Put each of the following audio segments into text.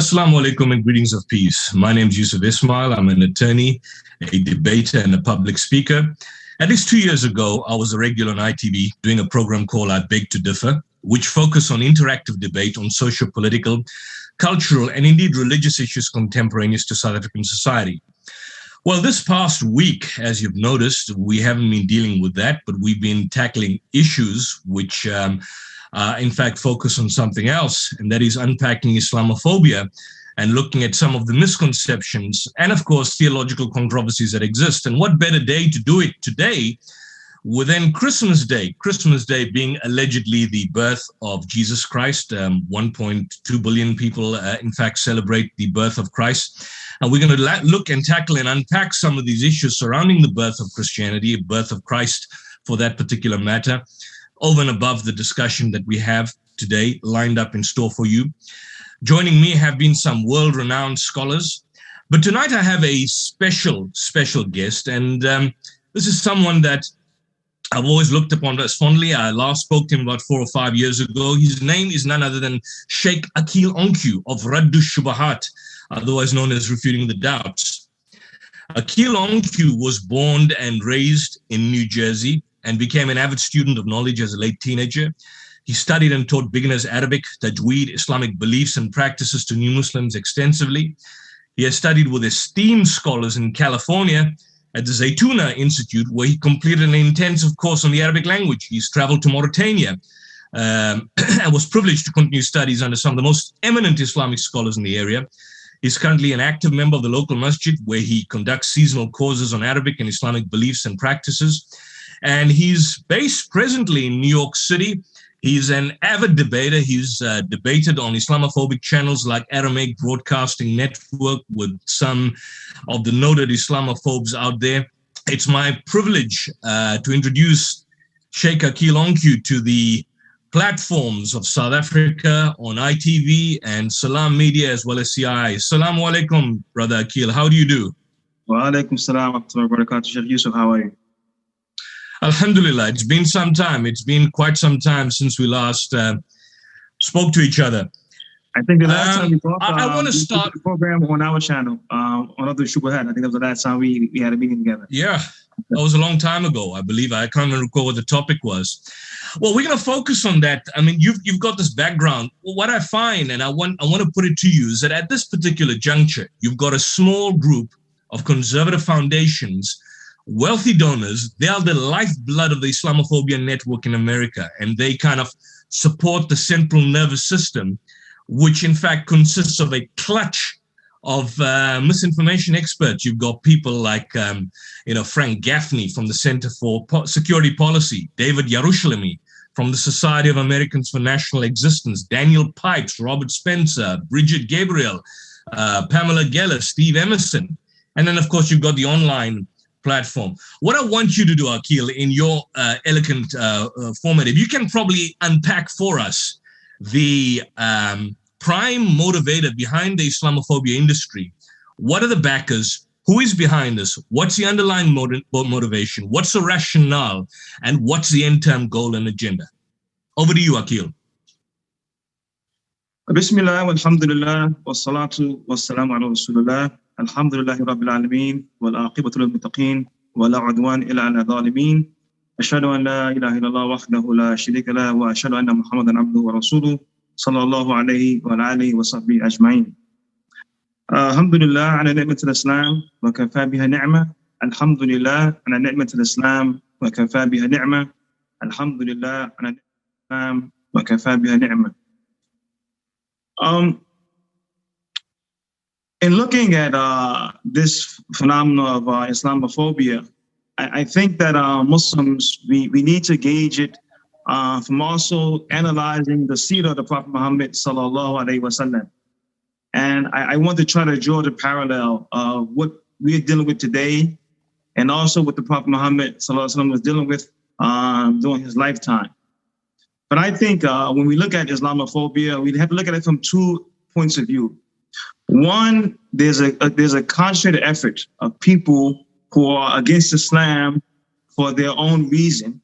Assalamu alaikum and greetings of peace. My name is Yusuf Ismail. I'm an attorney, a debater, and a public speaker. At least 2 years ago, I was a regular on ITV doing a program called I Beg to Differ, which focused on interactive debate on socio-political, cultural, and indeed religious issues contemporaneous to South African society. Well, this past week, as you've noticed, we haven't been dealing with that, but we've been tackling issues which in fact, focus on something else, and that is unpacking Islamophobia and looking at some of the misconceptions and, of course, theological controversies that exist. And what better day to do it today within Christmas Day being allegedly the birth of Jesus Christ. 1.2 billion people, in fact, celebrate the birth of Christ. And we're going to look and tackle and unpack some of these issues surrounding the birth of Christianity, birth of Christ for that particular matter, over and above the discussion that we have today lined up in store for you. Joining me have been some world-renowned scholars, but tonight I have a special guest, and this is someone that I've always looked upon as fondly. I last spoke to him about 4 or 5 years ago. His name is none other than Sheikh Aqil Onque of Raddu Shubahat, otherwise known as Refuting the Doubts. Aqil Onque was born and raised in New Jersey and became an avid student of knowledge as a late teenager. He studied and taught beginners Arabic, Tajweed, Islamic beliefs and practices to new Muslims extensively. He has studied with esteemed scholars in California at the Zaytuna Institute, where he completed an intensive course on the Arabic language. He's traveled to Mauritania and was privileged to continue studies under some of the most eminent Islamic scholars in the area. He's currently an active member of the local masjid, where he conducts seasonal courses on Arabic and Islamic beliefs and practices. And he's based presently in New York City. He's an avid debater. He's debated on Islamophobic channels like Aramaic Broadcasting Network with some of the noted Islamophobes out there. It's my privilege to introduce Sheikh Aqil Onque to the platforms of South Africa on ITV and Salam Media as well as CI. Assalamu alaikum, Brother Aqil. How do you do? Wa alaikum salam wa rahmatullahi wa barakatuh. Sheikh Yusuf, how are you? Alhamdulillah, it's been some time. It's been quite some time since we last spoke to each other. I think the last time we talked, I want to start the program on our channel, on other Shubahat. I think that was the last time we had a meeting together. Yeah, that was a long time ago, I believe. I can't even recall what the topic was. Well, we're going to focus on that. I mean, you've got this background. Well, what I find, and I want to put it to you, is that at this particular juncture, you've got a small group of conservative foundations, wealthy donors. They are the lifeblood of the Islamophobia network in America, and they kind of support the central nervous system, which in fact consists of a clutch of misinformation experts. You've got people like, Frank Gaffney from the Center for Security Policy, David Yarushalimi from the Society of Americans for National Existence, Daniel Pipes, Robert Spencer, Bridget Gabriel, Pamela Geller, Steve Emerson. And then, of course, you've got the online platform. What I want you to do, Aqil, in your elegant format, if you can probably unpack for us the prime motivator behind the Islamophobia industry. What are the backers? Who is behind this? What's the underlying motivation? What's the rationale? And what's the end-term goal and agenda? Over to you, Aqil. Bismillah, walhamdulillah, wassalatu wassalamu ala rasulullah. Alhamdulillahi Rabbil Alameen, wal aqibatu lil muttaqeen, wa la udwan illa ala zalimin. Ashhadu an la ilaha illallah wahdahu la sharika lahu wa ashhadu anna Muhammadan abduhu wa rasuluhu sallallahu alayhi wa alihi wa sahbihi ajma'in. Alhamdulillah ala ni'matil Islam wa kafa biha ni'ma. Alhamdulillah ala ni'matil Islam wa kafa biha ni'ma. Alhamdulillah ala ni'matil Islam wa kafa biha ni'ma. In looking at this phenomenon of Islamophobia, I think that Muslims, we need to gauge it from also analyzing the seerah of the Prophet Muhammad sallallahu alaihi wasallam. And I want to try to draw the parallel of what we're dealing with today and also what the Prophet Muhammad sallallahu alaihi wasallam was dealing with during his lifetime. But I think when we look at Islamophobia, we have to look at it from 2 points of view. One, there's a concentrated effort of people who are against Islam for their own reason,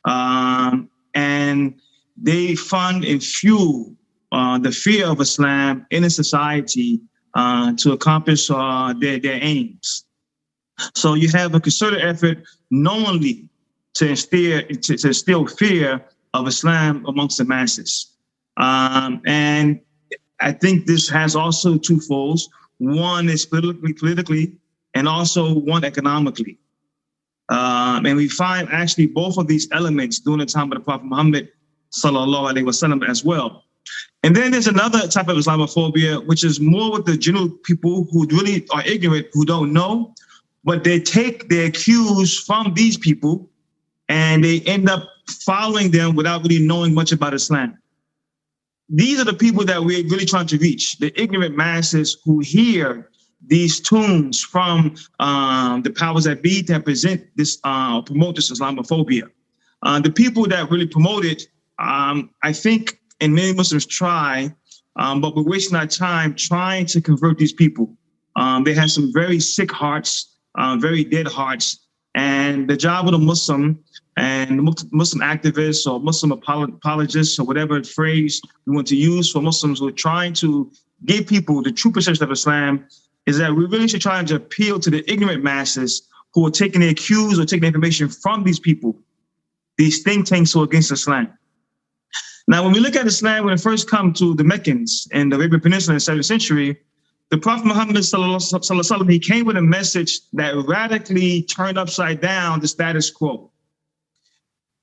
and they fund and fuel the fear of Islam in a society to accomplish their aims. So you have a concerted effort knowingly to instill fear of Islam amongst the masses. And I think this has also two folds. One is politically, and also one economically. And we find actually both of these elements during the time of the Prophet Muhammad sallallahu alaihi wasallam as well. And then there's another type of Islamophobia, which is more with the general people who really are ignorant, who don't know, but they take their cues from these people and they end up following them without really knowing much about Islam. These are the people that we're really trying to reach, the ignorant masses who hear these tunes from the powers that be that present this, promote this Islamophobia. The people that really promote it, I think, and many Muslims try, but we're wasting our time trying to convert these people. They have some very sick hearts, very dead hearts, and the job of the Muslim and Muslim activists or Muslim apologists or whatever phrase we want to use for Muslims who are trying to give people the true perception of Islam is that we really should try to appeal to the ignorant masses who are taking their cues or taking information from these people, these think tanks who are against Islam. Now, when we look at Islam, when it first come to the Meccans in the Arabian Peninsula in the 7th century, the Prophet Muhammad sallallahu alaihi wasallam, he came with a message that radically turned upside down the status quo,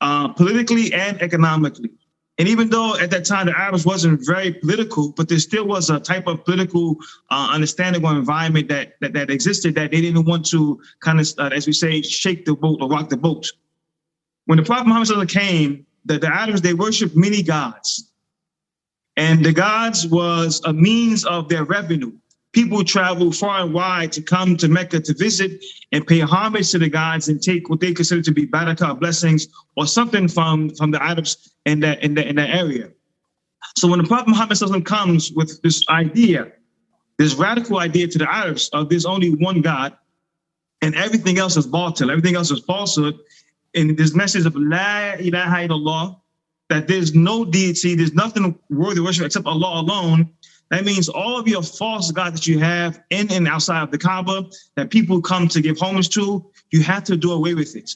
politically and economically. And even though at that time the Arabs wasn't very political, but there still was a type of political understanding or environment that existed that they didn't want to kind of, as we say, shake the boat or rock the boat. When the Prophet Muhammad came, the Arabs, they worshiped many gods. And the gods was a means of their revenue. People travel far and wide to come to Mecca to visit and pay homage to the gods and take what they consider to be barakah, blessings, or something from the Arabs in that area. So when the Prophet Muhammad comes with this idea, this radical idea to the Arabs of there's only one God and everything else is batil, everything else is falsehood, and this message of La ilaha illallah, that there's no deity, there's nothing worthy of worship except Allah alone. That means all of your false gods that you have in and outside of the Kaaba that people come to give homage to, you have to do away with it.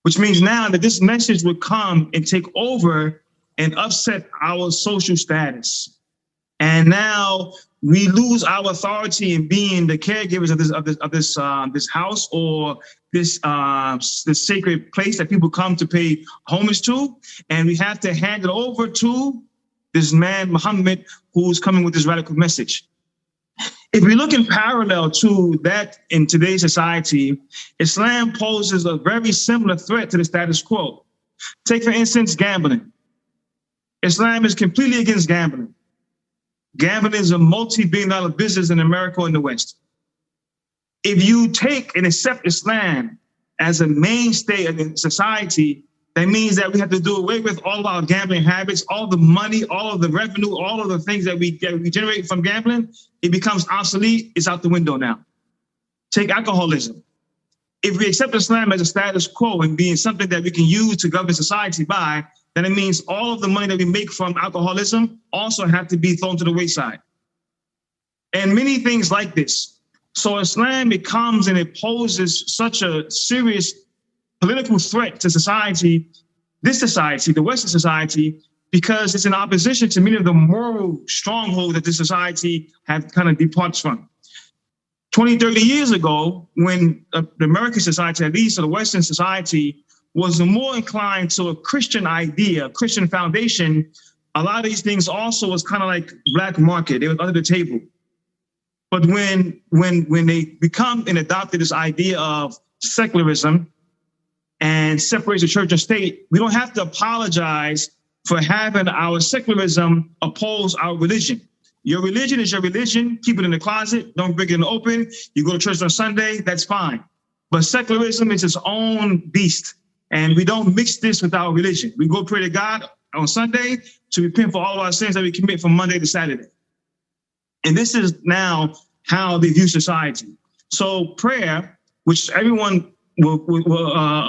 Which means now that this message would come and take over and upset our social status. And now we lose our authority in being the caregivers of this house or this sacred place that people come to pay homage to, and we have to hand it over to this man Muhammad who's coming with this radical message. If we look in parallel to that in today's society, Islam poses a very similar threat to the status quo. Take, for instance, gambling. Islam is completely against gambling. Gambling is a multi-billion-dollar business in America and the West. If you take and accept Islam as a mainstay in society, that means that we have to do away with all of our gambling habits, all the money, all of the revenue, all of the things that we generate from gambling. It becomes obsolete. It's out the window now. Take alcoholism. If we accept Islam as a status quo and being something that we can use to govern society by, then it means all of the money that we make from alcoholism also have to be thrown to the wayside. And many things like this. So Islam, it comes and it poses such a serious political threat to society, this society, the Western society, because it's in opposition to many of the moral strongholds that this society have kind of departs from. 20, 30 years ago, when the American society, at least, or the Western society, was more inclined to a Christian idea, a Christian foundation, a lot of these things also was kind of like black market. They were under the table. But when they become and adopted this idea of secularism and separates the church and state, we don't have to apologize for having our secularism oppose our religion. Your religion is your religion. Keep it in the closet. Don't bring it in the open. You go to church on Sunday, that's fine. But secularism is its own beast. And we don't mix this with our religion. We go pray to God on Sunday to repent for all of our sins that we commit from Monday to Saturday. And this is now how they view society. So prayer, which everyone will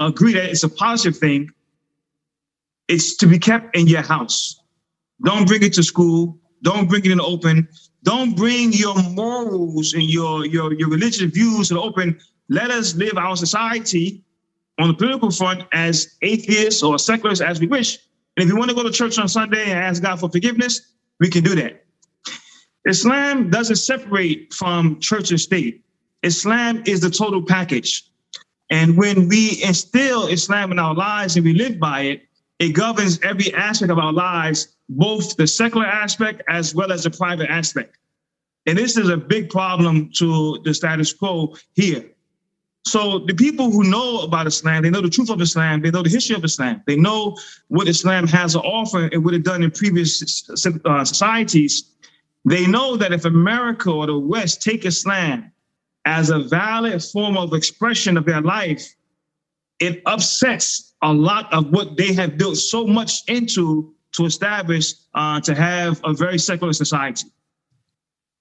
agree that it's a positive thing, it's to be kept in your house. Don't bring it to school. Don't bring it in the open. Don't bring your morals and your religious views to the open. Let us live our society on the political front as atheists or secularists as we wish. And if you want to go to church on Sunday and ask God for forgiveness, we can do that. Islam doesn't separate from church and state. Islam is the total package. And when we instill Islam in our lives and we live by it, it governs every aspect of our lives, both the secular aspect as well as the private aspect. And this is a big problem to the status quo here. So the people who know about Islam, they know the truth of Islam, they know the history of Islam, they know what Islam has to offer and what it done in previous societies. They know that if America or the West take Islam as a valid form of expression of their life, it upsets a lot of what they have built so much into to establish, to have a very secular society.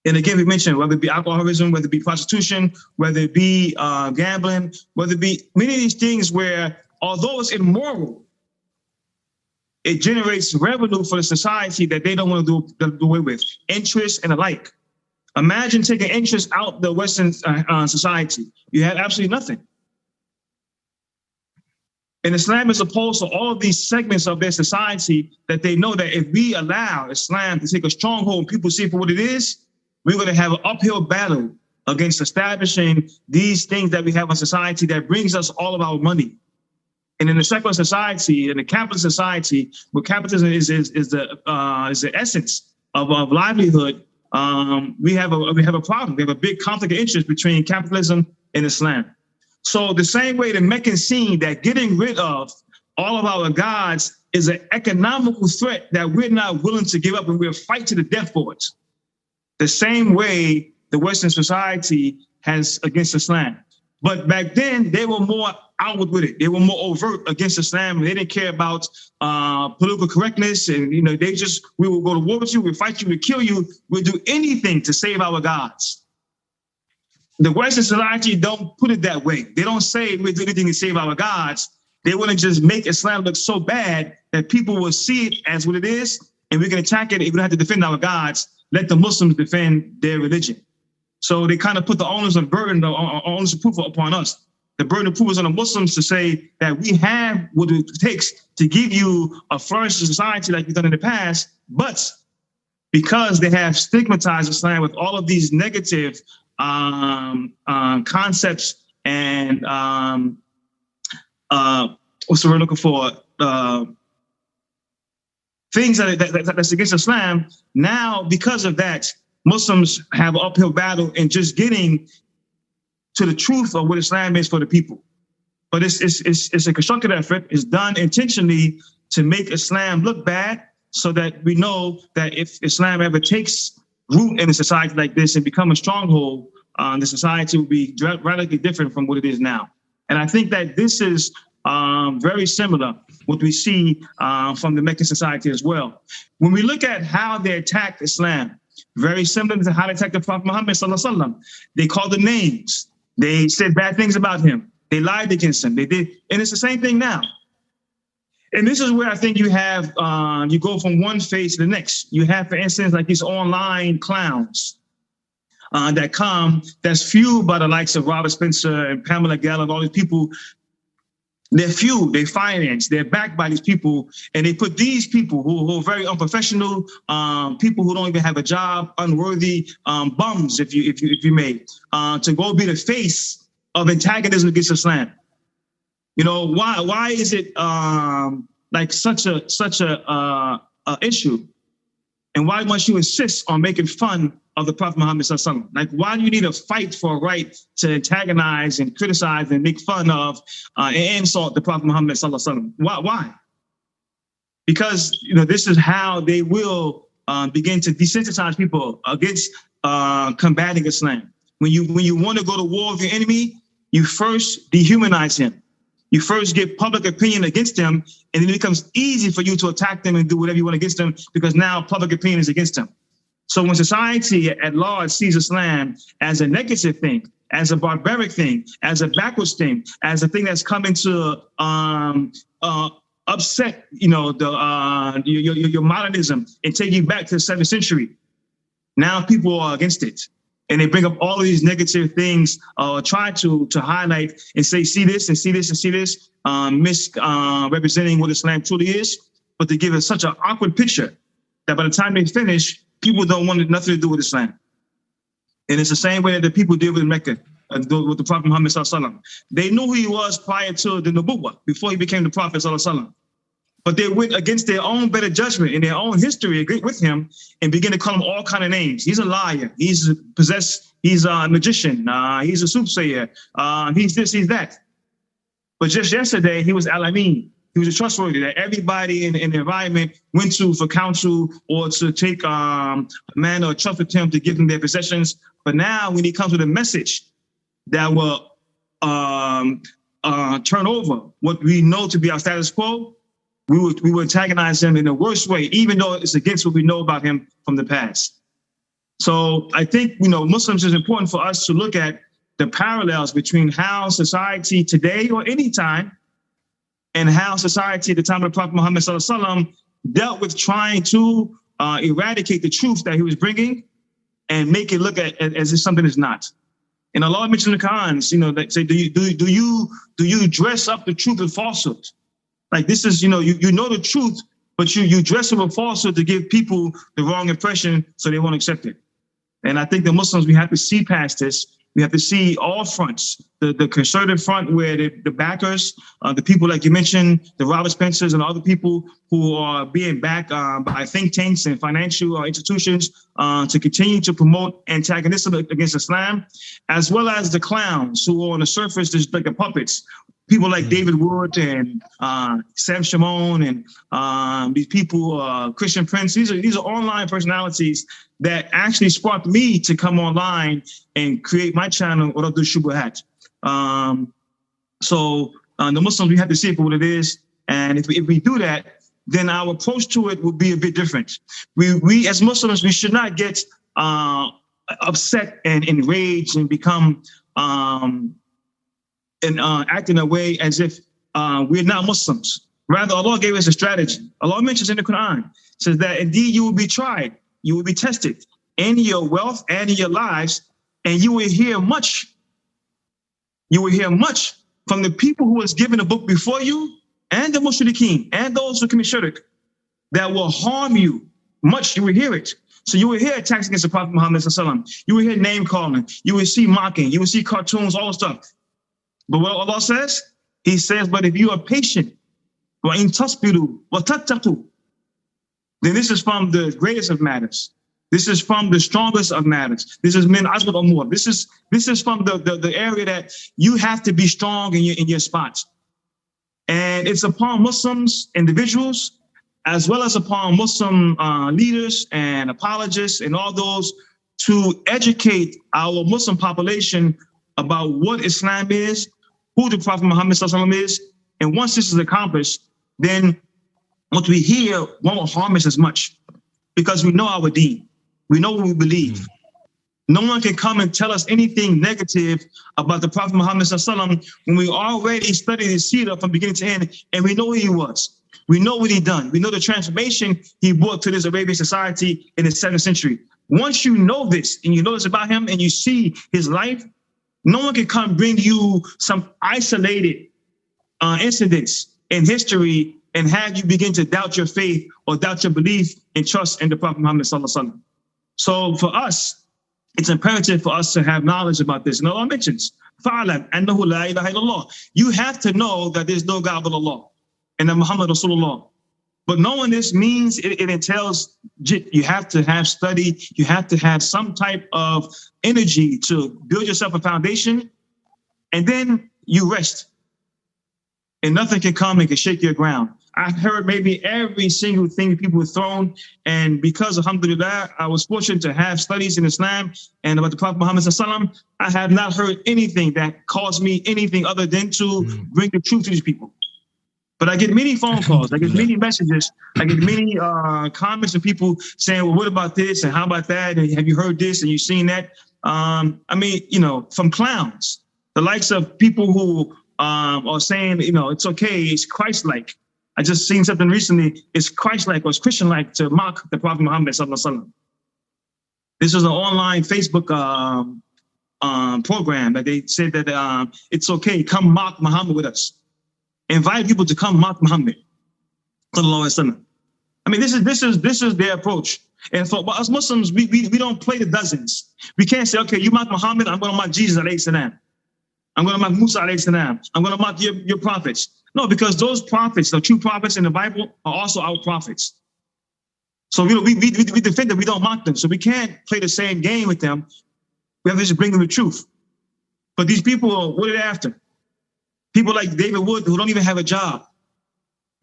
And again, we mentioned whether it be alcoholism, whether it be prostitution, whether it be gambling, whether it be many of these things where, although it's immoral, it generates revenue for the society that they don't want to do away with, interest and the like. Imagine taking interest out the Western society. You have absolutely nothing. And Islam is opposed to all of these segments of their society that they know that if we allow Islam to take a stronghold and people see it for what it is, we're going to have an uphill battle against establishing these things that we have in society that brings us all of our money. And in the secular society, in the capitalist society, where capitalism is the essence of livelihood, we have a problem. We have a big conflict of interest between capitalism and Islam. So the same way the Meccans seen that getting rid of all of our gods is an economical threat that we're not willing to give up and we'll fight to the death for it. The same way the Western society has against Islam. But back then, they were more outward with it. They were more overt against Islam. They didn't care about political correctness. And, you know, we will go to war with you, we'll fight you, we'll kill you, we'll do anything to save our gods. The Western society don't put it that way. They don't say we'll do anything to save our gods. They want to just make Islam look so bad that people will see it as what it is, and we can attack it. If we don't have to defend our gods, let the Muslims defend their religion. So they kind of put the onus of burden, the onus of proof upon us. The burden of proof is on the Muslims to say that we have what it takes to give you a flourishing society like we've done in the past, but because they have stigmatized Islam with all of these negative concepts and what's the word looking for? Things that's against Islam. Now, because of that, Muslims have an uphill battle in just getting to the truth of what Islam is for the people. But it's a constructed effort. It's done intentionally to make Islam look bad so that we know that if Islam ever takes root in a society like this and become a stronghold, the society will be radically different from what it is now. And I think that this is very similar what we see from the Meccan society as well. When we look at how they attacked Islam, very similar to how they attacked the Prophet Muhammad sallallahu alaihi wasallam. They called him names. They said bad things about him. They lied against him. They did, and it's the same thing now. And this is where I think you have, you go from one phase to the next. You have, for instance, like these online clowns that come, that's fueled by the likes of Robert Spencer and Pamela Geller and all these people. They're fueled, they're financed, they're backed by these people, and they put these people who are very unprofessional, people who don't even have a job, unworthy bums, if you may, to go be the face of antagonism against Islam. You know, why is it like such a issue, and why must you insist on making fun of the Prophet Muhammad sallallahu alaihi wasallam? Like, why do you need to fight for a right to antagonize and criticize and make fun of and insult the Prophet Muhammad sallallahu alaihi wasallam? Why? Because, you know, this is how they will begin to desensitize people against combating Islam. When you want to go to war with your enemy, you first dehumanize him. You first get public opinion against them, and then it becomes easy for you to attack them and do whatever you want against them, because now public opinion is against them. So when society at large sees Islam as a negative thing, as a barbaric thing, as a backwards thing, as a thing that's coming to upset, your modernism and take you back to the 7th century. Now people are against it. And they bring up all of these negative things, try to highlight and say, see this and see this and see this, misrepresenting what Islam truly is. But they give us such an awkward picture that by the time they finish, people don't want nothing to do with Islam. And it's the same way that the people did with Mecca, with the Prophet Muhammad sallallahu alaihi wasallam. They knew who he was prior to the Nubuwwah, before he became the Prophet sallallahu alaihi wasallam. But they went against their own better judgment in their own history with him and began to call him all kind of names. He's a liar. He's possessed. He's a magician. He's a soothsayer. He's this, he's that. But just yesterday, he was Al-Amin. He was a trustworthy that everybody in the environment went to for counsel or to take a man or trust with him to give them their possessions. But now when he comes with a message that will turn over what we know to be our status quo, we would antagonize him in the worst way, even though it's against what we know about him from the past. So I think, Muslims, is important for us to look at the parallels between how society today or any time and how society at the time of the Prophet Muhammad sallallahu alaihi wasallam dealt with trying to eradicate the truth that he was bringing and make it look as if something is not. And Allah mentioned in the Quran, that say, do you dress up the truth with falsehood? Like this is, you know the truth, but you dress it with falsehood to give people the wrong impression so they won't accept it. And I think the Muslims, we have to see past this. We have to see all fronts, the conservative front where the backers, the people like you mentioned, the Robert Spencers and other people who are being backed by think tanks and financial institutions to continue to promote antagonism against Islam, as well as the clowns who are on the surface just like the puppets. People like David Wood and Sam Shimon and these people, Christian Prince. These are online personalities that actually sparked me to come online and create my channel, Uradu Shubuhat. So the Muslims, we have to see it for what it is. And if we do that, then our approach to it will be a bit different. We as Muslims, we should not get upset and enraged and become and act in a way as if we're not Muslims. Rather, Allah gave us a strategy. Allah mentions in the Quran, says that indeed you will be tried, you will be tested in your wealth and in your lives, and you will hear much. You will hear much from the people who was given a book before you and the mushrikeen and those who commit shirk that will harm you. Much you will hear it. So you will hear attacks against the Prophet Muhammad sallallahu alaihi wasallam. You will hear name calling. You will see mocking. You will see cartoons, all the stuff. But what Allah says, He says, but if you are patient, وَإِن تَصْبِرُوا وَتَتَّقُوا, then this is from the greatest of matters. This is from the strongest of matters. This is min azmat umur. This is from the area that you have to be strong in your spots. And it's upon Muslims, individuals, as well as upon Muslim leaders and apologists and all those to educate our Muslim population about what Islam is, who the Prophet Muhammad sallallahu alaihi wasallam is. And once this is accomplished, then what we hear won't harm us as much because we know our deen. We know what we believe. No one can come and tell us anything negative about the Prophet Muhammad sallallahu alaihi wasallam when we already studied his seerah from beginning to end, and we know who he was. We know what he done. We know the transformation he brought to this Arabian society in the 7th century. Once you know this and you know this about him and you see his life, no one can come bring you some isolated incidents in history and have you begin to doubt your faith or doubt your belief and trust in the Prophet Muhammad sallallahu alaihi wasallam. So for us, it's imperative for us to have knowledge about this. And Allah mentions, فَعْلَمْ أَنَّهُ لَا إِلَهَ إِلَّا اللَّهِ. You have to know that there's no God but Allah and that Muhammad Rasulullah. But knowing this means it entails you have to have study, you have to have some type of energy to build yourself a foundation, and then you rest. And nothing can come and can shake your ground. I've heard maybe every single thing people have thrown, and because alhamdulillah, I was fortunate to have studies in Islam and about the Prophet Muhammad sallallahu alaihi wasallam, I have not heard anything that caused me anything other than to bring the truth to these people. But I get many phone calls, I get many messages, I get many comments of people saying, well, what about this? And how about that? And have you heard this? And you've seen that? I mean, from clowns, the likes of people who are saying, it's okay, it's Christ-like. I just seen something recently. It's Christ-like or it's Christian-like to mock the Prophet Muhammad sallallahu alaihi wasallam. This was an online Facebook program that they said that it's okay, come mock Muhammad with us. Invite people to come mock Muhammad sallallahu alaihi wasallam. I mean, this is their approach. And for us Muslims, we don't play the dozens. We can't say, okay, you mock Muhammad, I'm going to mock Jesus alayhi salam. I'm going to mock Musa alayhi salam. I'm going to mock your prophets. No, because those prophets, the true prophets in the Bible, are also our prophets. So we defend them, we don't mock them. So we can't play the same game with them. We have to just bring them the truth. But these people, what are they after? People like David Wood who don't even have a job.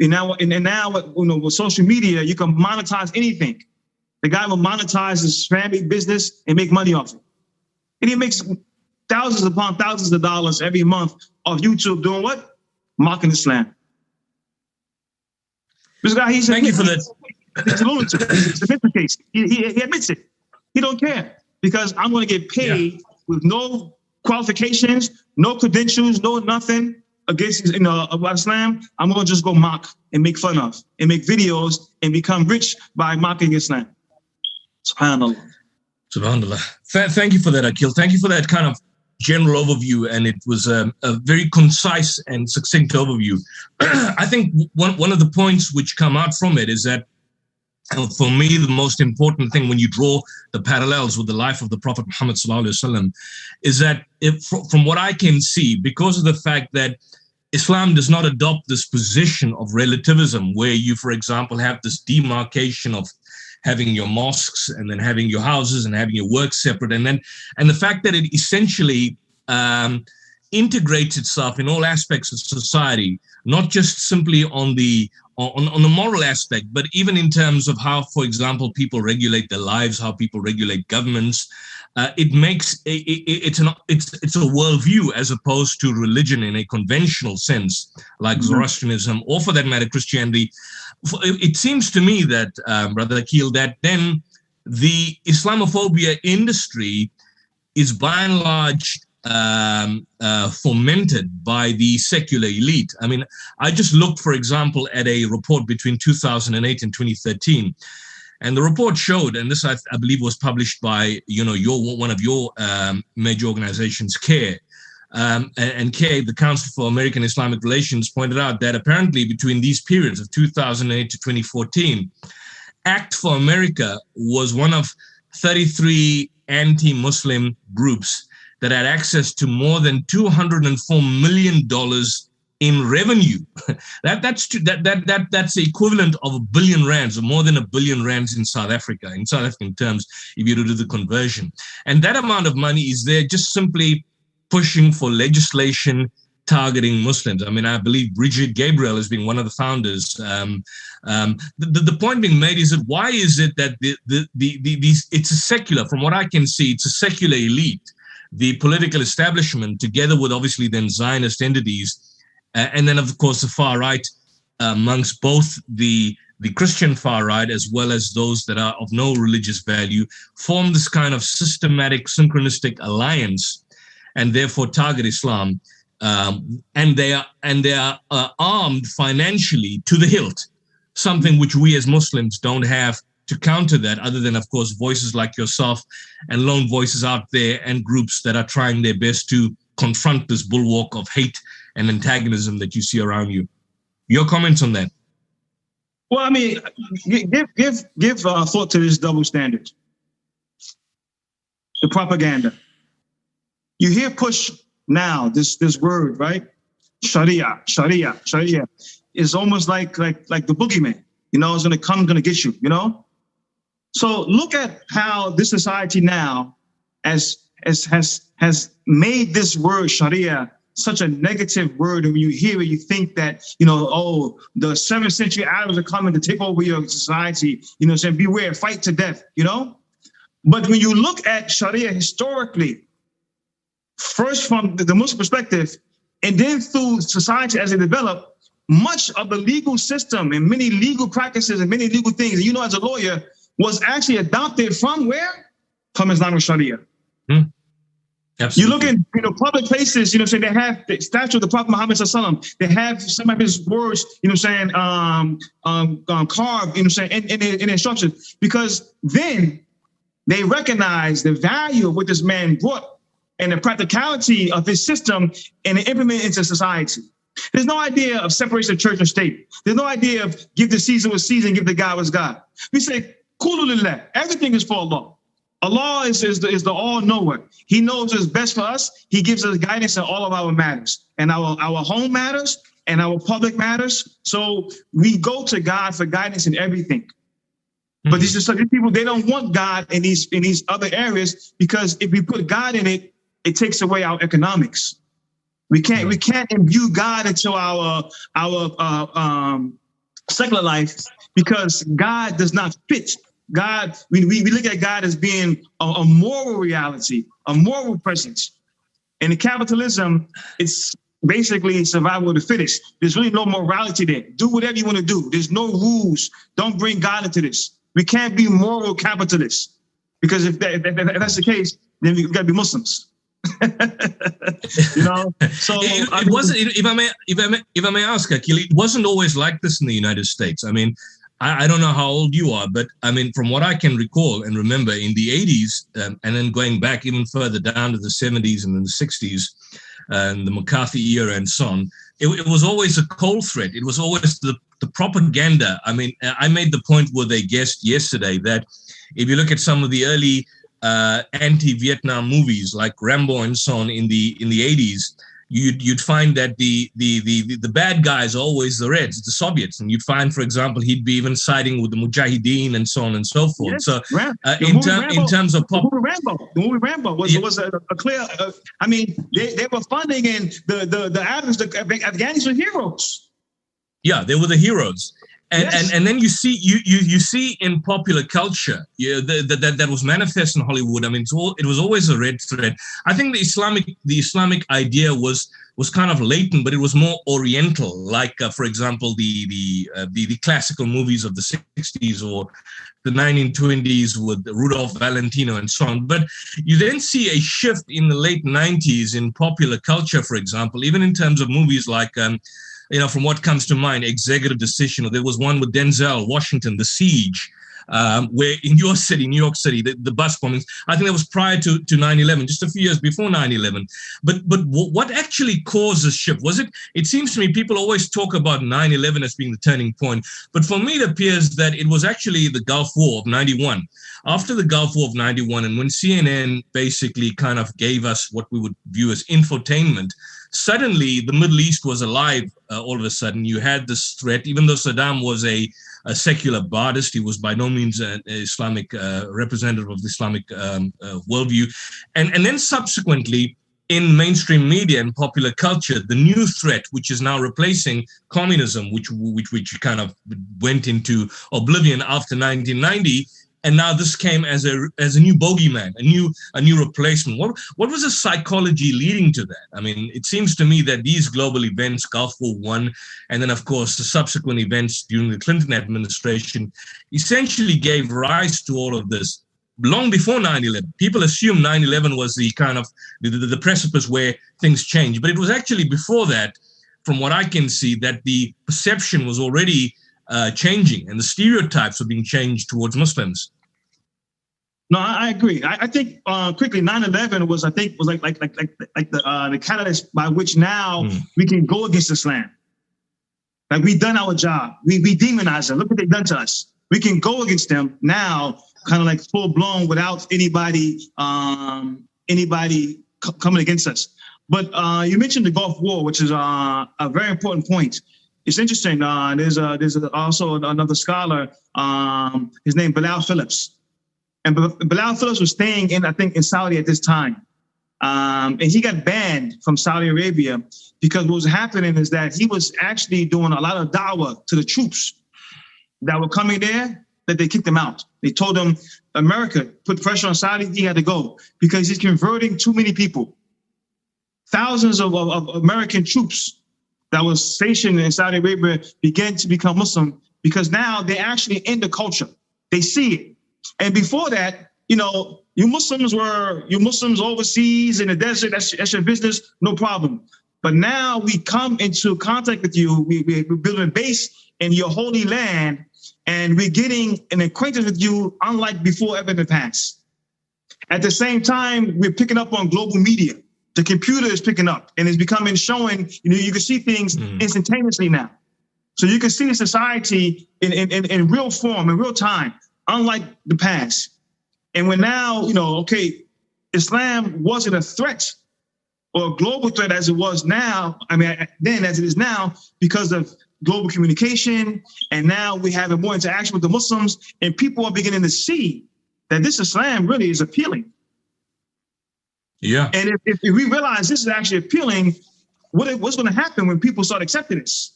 And now with social media, you can monetize anything. The guy will monetize his family business and make money off it. And he makes thousands upon thousands of dollars every month off YouTube doing what? Mocking Islam. This guy, thank you for that. He's a lunatic. It's a different case. He admits it. He don't care because I'm going to get paid with no qualifications, no credentials, no nothing against about Islam. I'm going to just go mock and make fun of and make videos and become rich by mocking Islam. SubhanAllah. SubhanAllah. Thank you for that, Aqil. Thank you for that kind of general overview, and it was a very concise and succinct overview. I think one of the points which come out from it is that, for me, the most important thing when you draw the parallels with the life of the Prophet Muhammad sallallahu alaihi wasallam is that, from what I can see, because of the fact that Islam does not adopt this position of relativism, where you, for example, have this demarcation of having your mosques and then having your houses and having your work separate, and the fact that it essentially integrates itself in all aspects of society, not just simply on the moral aspect, but even in terms of how, for example, people regulate their lives, how people regulate governments. It makes it's a worldview as opposed to religion in a conventional sense, like Zoroastrianism or, for that matter, Christianity. It seems to me that, Brother Aqil, that then the Islamophobia industry is by and large fomented by the secular elite. I mean, I just looked, for example, at a report between 2008 and 2013. And the report showed, and this I believe was published by one of your major organizations, CARE, and CARE, the Council for American Islamic Relations, pointed out that apparently between these periods of 2008 to 2014, ACT for America was one of 33 anti-Muslim groups that had access to more than $204 million in revenue. That's the equivalent of R1 billion, or more than R1 billion in South Africa, in South African terms, if you do the conversion. And that amount of money is there just simply pushing for legislation targeting Muslims. I mean, I believe Bridget Gabriel has been one of the founders. The point being made is that why is it that it's a secular, from what I can see, it's a secular elite, the political establishment, together with obviously then Zionist entities, and then, of course, the far right, amongst both the Christian far right as well as those that are of no religious value, form this kind of systematic, synchronistic alliance, and therefore target Islam. And they are armed financially to the hilt, something which we as Muslims don't have to counter that, other than, of course, voices like yourself and lone voices out there and groups that are trying their best to confront this bulwark of hate and antagonism that you see around you. Your comments on that? Well, I mean, give thought to this double standard. The propaganda. You hear push now, this word, right? Sharia. It's almost like the boogeyman. It's gonna get you, So look at how this society now has made this word Sharia such a negative word. And when you hear it, you think that, the 7th century Arabs are coming to take over your society, saying beware, fight to death, But when you look at Sharia historically, first from the Muslim perspective, and then through society as it developed, much of the legal system and many legal practices and many legal things, as a lawyer, was actually adopted from where? From Islamic Sharia. Absolutely. You look in, public places, saying they have the statue of the Prophet Muhammad Sallallahu. They have some of his words, saying, carved, in instructions, because then they recognize the value of what this man brought and the practicality of his system and implement it into society. There's no idea of separation of church and state. There's no idea of give to Caesar what Caesar and give to God what's God. We say, kululillah, everything is for Allah. Allah is the all-knower. He knows what's best for us. He gives us guidance in all of our matters. And our home matters and our public matters. So we go to God for guidance in everything. Mm-hmm. But these people, they don't want God in these other areas, because if we put God in it, it takes away our economics. We can't imbue God into our secular life, because God does not fit. God, we look at God as being a moral reality, a moral presence. And in capitalism, it's basically survival of the fittest. There's really no morality there. Do whatever you want to do. There's no rules. Don't bring God into this. We can't be moral capitalists, because if that's the case, then we've got to be Muslims. So it wasn't. If I may ask, Aqil, it wasn't always like this in the United States. I mean, I don't know how old you are, but I mean, from what I can recall and remember, in the 80s, and then going back even further down to the 70s and then the 60s, and the McCarthy era and so on, it was always a cold thread. It was always the propaganda. I mean, I made the point with a guest yesterday that if you look at some of the early anti-Vietnam movies like Rambo and so on in the 80s, you'd find that the bad guys are always the Reds, the Soviets, and you'd find, for example, he'd be even siding with the Mujahideen and so on and so forth. Yes, so in terms of the movie Rambo was a clear. I mean, they were funding, and the Afghanis were heroes. Yeah, they were the heroes. And then you see in popular culture that was manifest in Hollywood. I mean, it was always a red thread. I think the Islamic idea was kind of latent, but it was more Oriental. Like, for example, the classical movies of the 60s or the 1920s with Rudolph Valentino and so on. But you then see a shift in the late 90s in popular culture, for example, even in terms of movies like. From what comes to mind, Executive Decision, or there was one with Denzel Washington, The Siege, where in your city, New York City, the bus bombings, I think that was prior to 9/11, just a few years before 9/11. But what actually caused this shift? Was it seems to me people always talk about 9/11 as being the turning point, but for me it appears that it was actually the Gulf War of 91. After the Gulf War of 91, and when CNN basically kind of gave us what we would view as infotainment, suddenly the Middle East was alive. All of a sudden, you had this threat. Even though Saddam was a secular Ba'athist, he was by no means an Islamic representative of the Islamic worldview. And then subsequently, in mainstream media and popular culture, the new threat, which is now replacing communism, which kind of went into oblivion after 1990. And now this came as a new bogeyman, a new replacement. What was the psychology leading to that? I mean, it seems to me that these global events, Gulf War I, and then of course the subsequent events during the Clinton administration, essentially gave rise to all of this. Long before 9/11, people assumed 9/11 was the kind of the precipice where things changed, but it was actually before that, from what I can see, that the perception was already changing, and the stereotypes were being changed towards Muslims. No, I agree. I think quickly 9/11 was like the catalyst by which now we can go against Islam. Like, we've done our job. We demonize them. Look what they've done to us. We can go against them now, kind of like full blown, without anybody coming against us. But you mentioned the Gulf War, which is a very important point. It's interesting. There's also another scholar. His name Bilal Phillips. And Bilal Phillips was staying in Saudi at this time. And he got banned from Saudi Arabia because what was happening is that he was actually doing a lot of da'wah to the troops that were coming there, that they kicked him out. They told him, America put pressure on Saudi, he had to go because he's converting too many people. Thousands of American troops that was stationed in Saudi Arabia began to become Muslim because now they're actually in the culture. They see it. And before that, you Muslims overseas in the desert. That's your business, no problem. But now we come into contact with you. We're building a base in your holy land, and we're getting an acquaintance with you unlike before ever in the past. At the same time, we're picking up on global media. The computer is picking up and it's becoming showing, you can see things instantaneously now. So you can see society in real form, in real time, unlike the past. And we're now, Islam wasn't a threat or a global threat as it was now. Then as it is now, because of global communication. And now we have more interaction with the Muslims, and people are beginning to see that this Islam really is appealing. Yeah. And if we realize this is actually appealing, what's going to happen when people start accepting this?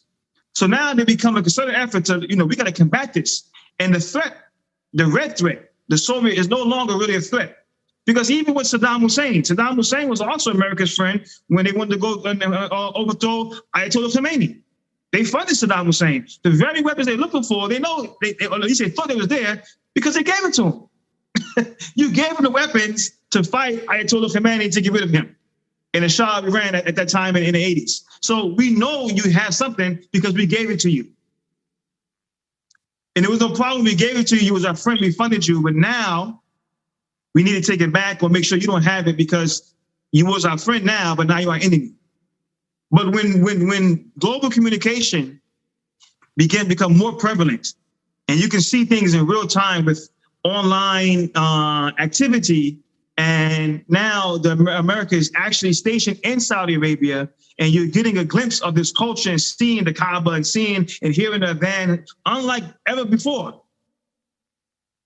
So now they become a concerted effort to, we got to combat this. And the threat, the red threat, the Soviet is no longer really a threat. Because even with Saddam Hussein was also America's friend when they wanted to go and overthrow Ayatollah Khomeini. They funded Saddam Hussein. The very weapons they're looking for, they know, or at least they thought they was there because they gave it to them. You gave them the weapons to fight Ayatollah Khomeini to get rid of him. And the Shah of Iran at that time in the 80s. So we know you have something because we gave it to you. And there was no problem. We gave it to you. You was our friend. We funded you. But now we need to take it back or make sure you don't have it because you was our friend now, but now you're our enemy. But when global communication began to become more prevalent, and you can see things in real time with online activity, and now America is actually stationed in Saudi Arabia, and you're getting a glimpse of this culture and seeing the Kaaba and seeing and hearing the Adhan, unlike ever before.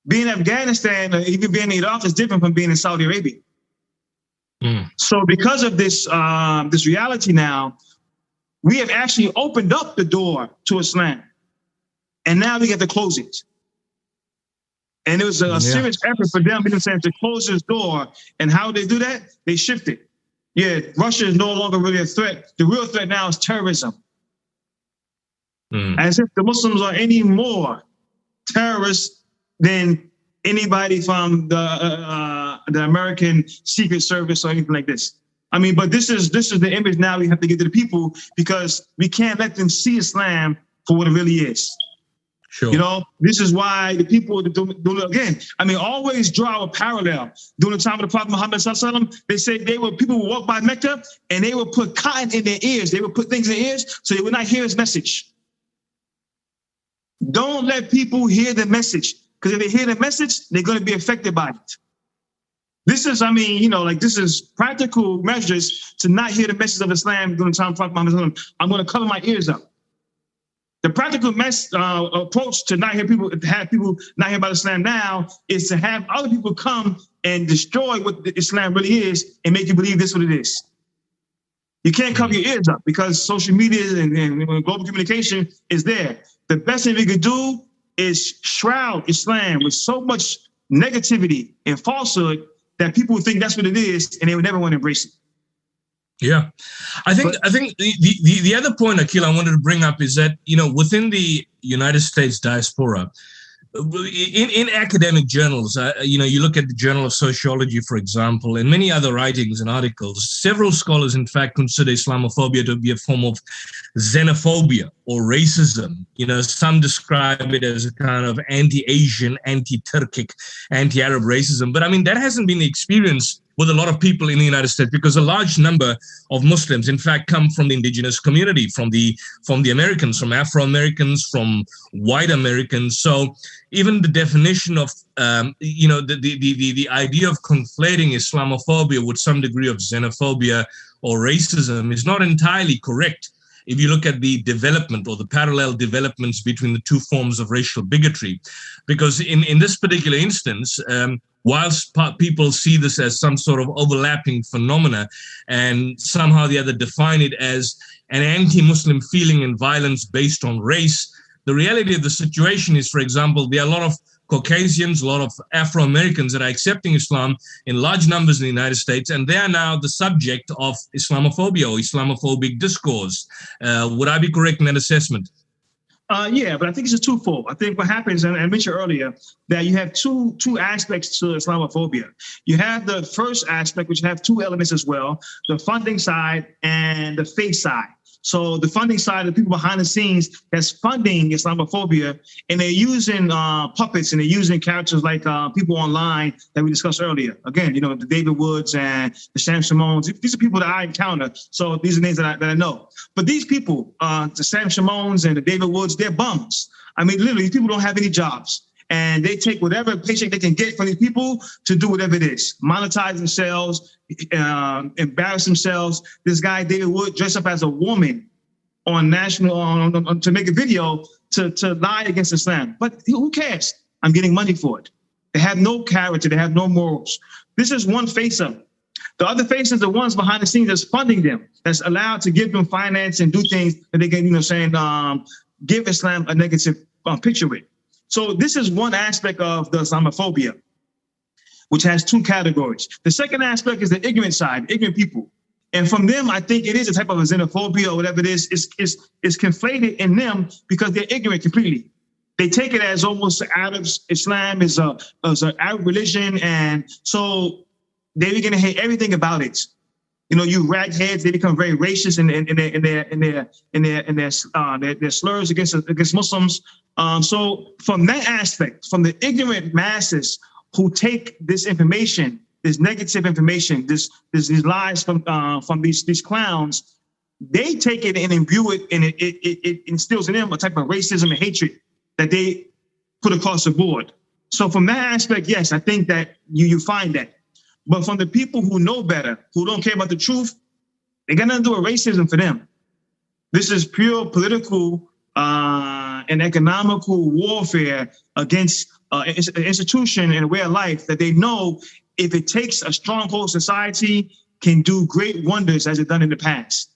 Being in Afghanistan or even being in Iraq is different from being in Saudi Arabia. So because of this this reality now, we have actually opened up the door to Islam, and now we get to close it. And it was a serious effort for them to close this door. And how they do that? They shift it. Yeah, Russia is no longer really a threat. The real threat now is terrorism. As if the Muslims are any more terrorists than anybody from the American Secret Service or anything like this. But this is the image now we have to get to the people because we can't let them see Islam for what it really is. Sure. This is why the people do it again. Always draw a parallel. During the time of the Prophet Muhammad sallallahu alaihi wasallam, they said people would walk by Mecca and they would put cotton in their ears. They would put things in their ears so they would not hear his message. Don't let people hear the message, because if they hear the message, they're going to be affected by it. This is, this is practical measures to not hear the message of Islam during the time of Prophet Muhammad sallallahu alaihi wasallam. I'm going to cover my ears up. The practical approach to have people not hear about Islam now is to have other people come and destroy what Islam really is and make you believe this is what it is. You can't cover your ears up because social media and global communication is there. The best thing we could do is shroud Islam with so much negativity and falsehood that people would think that's what it is and they would never want to embrace it. Yeah, I think the other point, Aqil, I wanted to bring up is that, within the United States diaspora, in academic journals, you look at the Journal of Sociology, for example, and many other writings and articles, several scholars, in fact, consider Islamophobia to be a form of xenophobia or racism. Some describe it as a kind of anti-Asian, anti-Turkic, anti-Arab racism. But that hasn't been the experience with a lot of people in the United States, because a large number of Muslims, in fact, come from the indigenous community, from the Americans, from Afro-Americans, from white Americans. So even the definition of, the idea of conflating Islamophobia with some degree of xenophobia or racism is not entirely correct. If you look at the development or the parallel developments between the two forms of racial bigotry, because in this particular instance, whilst people see this as some sort of overlapping phenomena and somehow the other define it as an anti-Muslim feeling and violence based on race, the reality of the situation is, for example, there are a lot of Caucasians, a lot of Afro-Americans that are accepting Islam in large numbers in the United States, and they are now the subject of Islamophobia or Islamophobic discourse. Would I be correct in that assessment? Yeah, but I think it's a twofold. I think what happens, and I mentioned earlier, that you have two aspects to Islamophobia. You have the first aspect, which have two elements as well, the funding side and the faith side. So the funding side, the people behind the scenes that's funding Islamophobia, and they're using puppets and they're using characters like people online that we discussed earlier. Again, the David Woods and the Sam Shimones. These are people that I encounter. So these are names that I know. But these people, the Sam Shimones and the David Woods, they're bums. I mean, literally, these people don't have any jobs. And they take whatever paycheck they can get from these people to do whatever it is, monetize themselves, embarrass themselves. This guy, David Wood, dressed up as a woman on national to make a video to lie against Islam. But who cares? I'm getting money for it. They have no character. They have no morals. This is one face of it. The other face is the ones behind the scenes that's funding them, that's allowed to give them finance and do things that they can, give Islam a negative picture with. So this is one aspect of the Islamophobia, which has two categories. The second aspect is the ignorant side, ignorant people. And from them, I think it is a type of a xenophobia or whatever it is conflated in them because they're ignorant completely. They take it as almost Islam is a Arab religion. And so they begin to hate everything about it. You ragheads, they become very racist in their slurs against Muslims. So from that aspect, from the ignorant masses who take this information, this negative information, these lies from these clowns, they take it and imbue it, and it instills in them a type of racism and hatred that they put across the board. So from that aspect, yes, I think that you find that. But from the people who know better, who don't care about the truth, they got nothing to do with racism for them. This is pure political and economical warfare against an institution and a way of life that they know, if it takes a stronghold society, can do great wonders as it done in the past.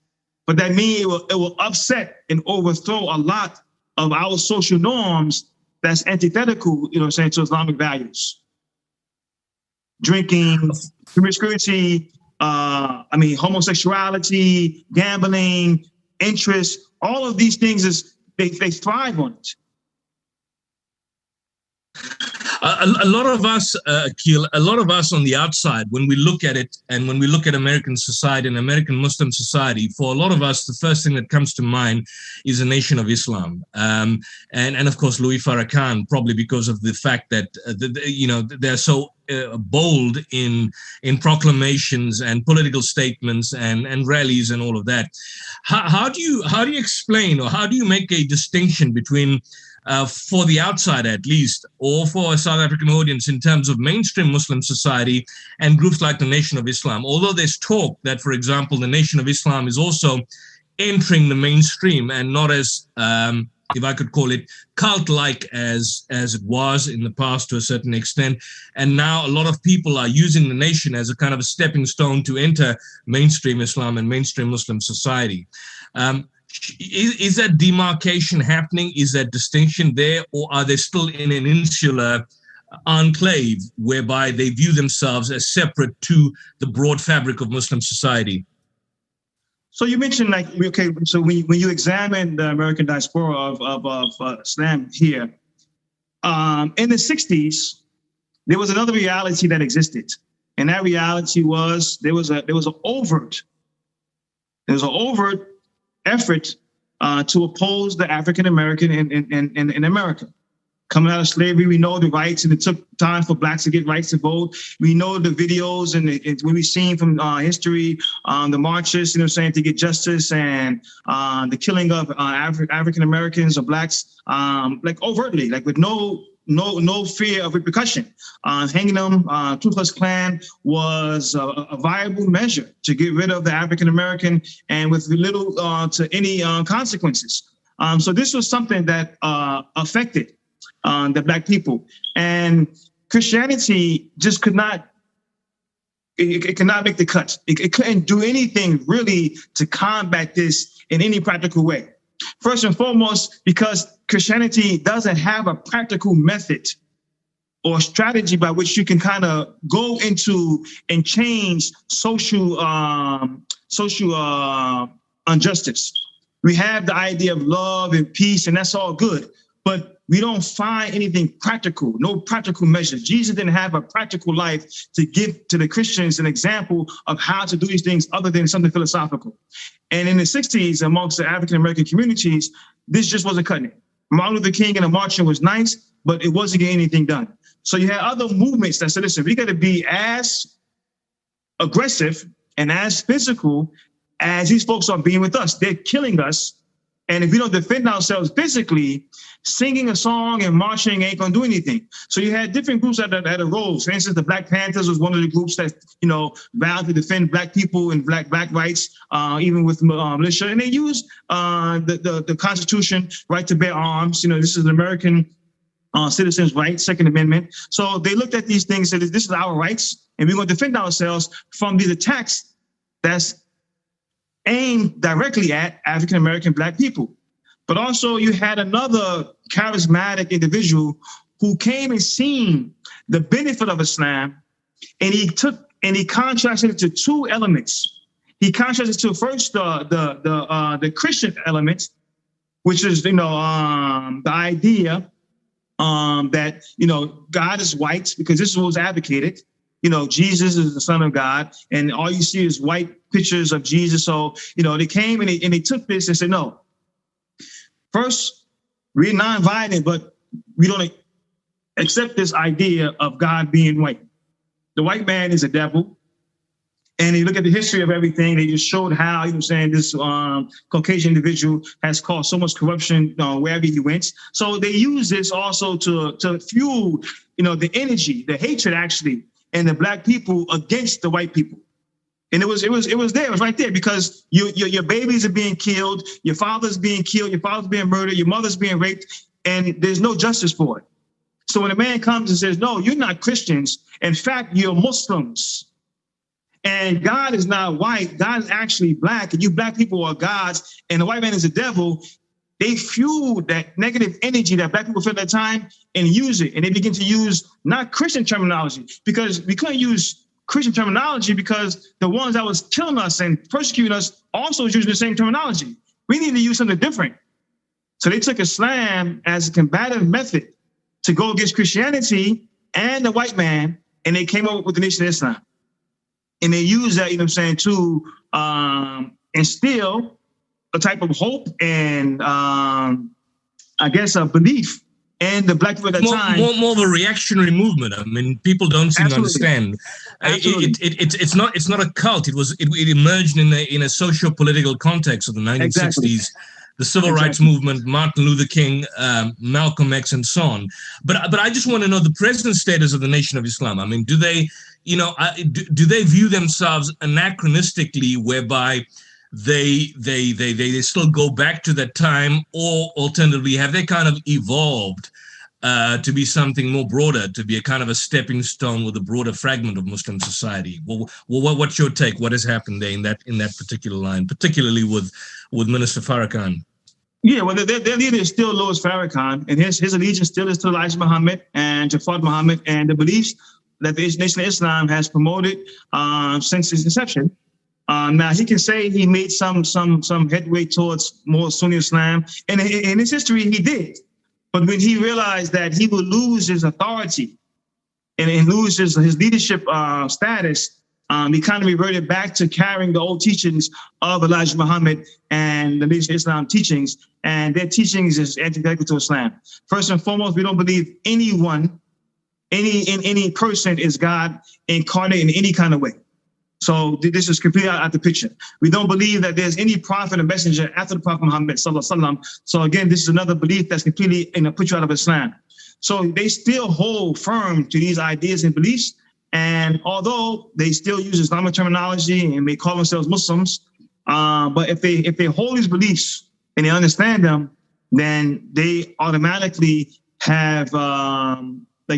But that means it will upset and overthrow a lot of our social norms that's antithetical, to Islamic values. Drinking, promiscuity, homosexuality, gambling, interest, all of these things they thrive on it. A lot of us, Aqil, a lot of us on the outside, when we look at it and when we look at American society and American Muslim society, for a lot of us, the first thing that comes to mind is a nation of Islam. And of course, Louis Farrakhan, probably because of the fact that, they're so bold in proclamations and political statements and rallies and all of that. How do you explain, or how do you make a distinction between for the outsider at least, or for a South African audience in terms of mainstream Muslim society and groups like the Nation of Islam? Although there's talk that, for example, the Nation of Islam is also entering the mainstream and not as, if I could call it, cult-like as it was in the past to a certain extent. And now a lot of people are using the nation as a kind of a stepping stone to enter mainstream Islam and mainstream Muslim society. Is that demarcation happening? Is that distinction there? Or are they still in an insular enclave whereby they view themselves as separate to the broad fabric of Muslim society? So you mentioned, so when you examine the American diaspora of Islam here, in the 60s, there was another reality that existed. And that reality was there was an overt effort to oppose the African American in America. Coming out of slavery, we know the rights, and it took time for blacks to get rights to vote. We know the videos and when we've seen from history, the marches, to get justice, and the killing of African Americans or blacks, overtly, with no fear of repercussion. Hanging them, Ku Klux Klan was a viable measure to get rid of the African American, and with little to any consequences. So this was something that affected the Black people, and Christianity just could not. It could not make the cut. It couldn't do anything really to combat this in any practical way. First and foremost, because Christianity doesn't have a practical method or strategy by which you can kind of go into and change social injustice. We have the idea of love and peace, and that's all good. But we don't find anything practical, no practical measures. Jesus didn't have a practical life to give to the Christians an example of how to do these things other than something philosophical. And in the 60s, amongst the African-American communities, this just wasn't cutting it. Martin Luther King and the marching was nice, but it wasn't getting anything done. So you had other movements that said, listen, we got to be as aggressive and as physical as these folks are being with us. They're killing us. And if we don't defend ourselves physically, singing a song and marching ain't going to do anything. So you had different groups that had a role. For instance, the Black Panthers was one of the groups that, vowed to defend Black people and black rights, even with militia. And they used the Constitution, right to bear arms. This is an American citizens' rights, Second Amendment. So they looked at these things and said, this is our rights, and we're going to defend ourselves from these attacks that's aimed directly at African-American Black people. But also you had another charismatic individual who came and seen the benefit of Islam, and he contrasted it to two elements. He contrasted it to first the Christian element, which is the idea that God is white, because this is what was advocated. Jesus is the Son of God, and all you see is white pictures of Jesus. So they came and they took this and said, no. First, we're non-violent, but we don't accept this idea of God being white. The white man is a devil. And you look at the history of everything, they just showed how, this Caucasian individual has caused so much corruption wherever he went. So they use this also to fuel, the energy, the hatred actually, and the Black people against the white people. And it was there, it was right there, because your babies are being killed, your father's being killed, your father's being murdered, your mother's being raped, and there's no justice for it. So when a man comes and says, no, you're not Christians, in fact, you're Muslims, and God is not white, God is actually Black, and you Black people are gods, and the white man is a devil, they fuel that negative energy that Black people feel at that time and use it. And they begin to use not Christian terminology, because we couldn't use Christian terminology because the ones that was killing us and persecuting us also was using the same terminology. We need to use something different. So they took Islam as a combative method to go against Christianity and the white man, and they came up with the Nation of Islam. And they used that, to instill a type of hope and a belief in the Black people at that time. More of a reactionary movement. I mean, people don't seem to understand. It's not a cult. It emerged in a socio-political context of the 1960s. Exactly. The Civil Rights Movement, Martin Luther King, Malcolm X, and so on. But I just want to know the present status of the Nation of Islam. I mean, do they view themselves anachronistically, whereby they still go back to that time, or alternatively, have they kind of evolved to be something more broader, to be a kind of a stepping stone with a broader fragment of Muslim society? Well, what's your take? What has happened there in that particular line, particularly with Minister Farrakhan? Yeah, well, their leader is still Louis Farrakhan, and his allegiance still is to Elijah Muhammad and Jafar Muhammad, and the beliefs that the Nation of Islam has promoted since its inception. Now, he can say he made some headway towards more Sunni Islam, and in his history, he did. But when he realized that he would lose his authority and lose his leadership status, he kind of reverted back to carrying the old teachings of Elijah Muhammad and the Nation of Islam teachings, and their teachings is antithetical to Islam. First and foremost, we don't believe any person is God incarnate in any kind of way. So this is completely out of the picture. We don't believe that there's any prophet or messenger after the Prophet Muhammad sallallahu alaihi wasallam. So again, this is another belief that's completely put you out of Islam. So they still hold firm to these ideas and beliefs. And although they still use Islamic terminology and may call themselves Muslims, but if they hold these beliefs and they understand them, then they automatically have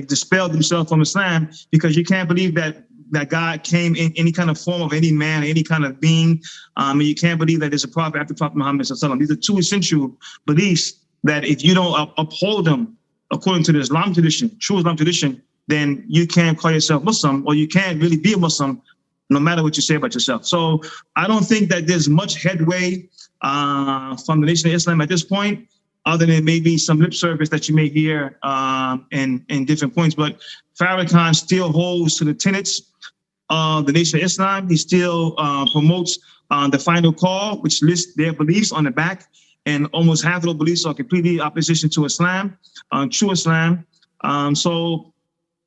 dispelled themselves from Islam, because you can't believe that God came in any kind of form of any man, any kind of being. And you can't believe that there's a prophet after Prophet Muhammad sallallahu alaihi wasallam. These are two essential beliefs that if you don't uphold them according to the Islam tradition, true Islam tradition, then you can't call yourself Muslim, or you can't really be a Muslim, no matter what you say about yourself. So I don't think that there's much headway from the Nation of Islam at this point, other than maybe some lip service that you may hear in different points. But Farrakhan still holds to the tenets of the Nation of Islam. He still promotes the final call, which lists their beliefs on the back. And almost half of those beliefs are completely opposition to Islam, true Islam. So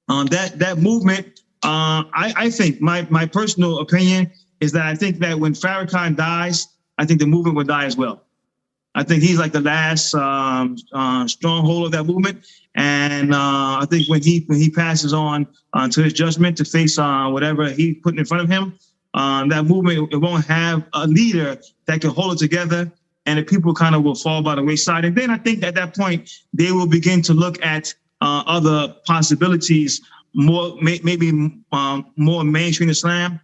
that movement, I think my personal opinion is that I think that when Farrakhan dies, I think the movement will die as well. I think he's like the last stronghold of that movement. And I think when he passes on to his judgment to face whatever he put in front of him, that movement, it won't have a leader that can hold it together, and the people kind of will fall by the wayside. And then I think at that point, they will begin to look at other possibilities, maybe more mainstream Islam,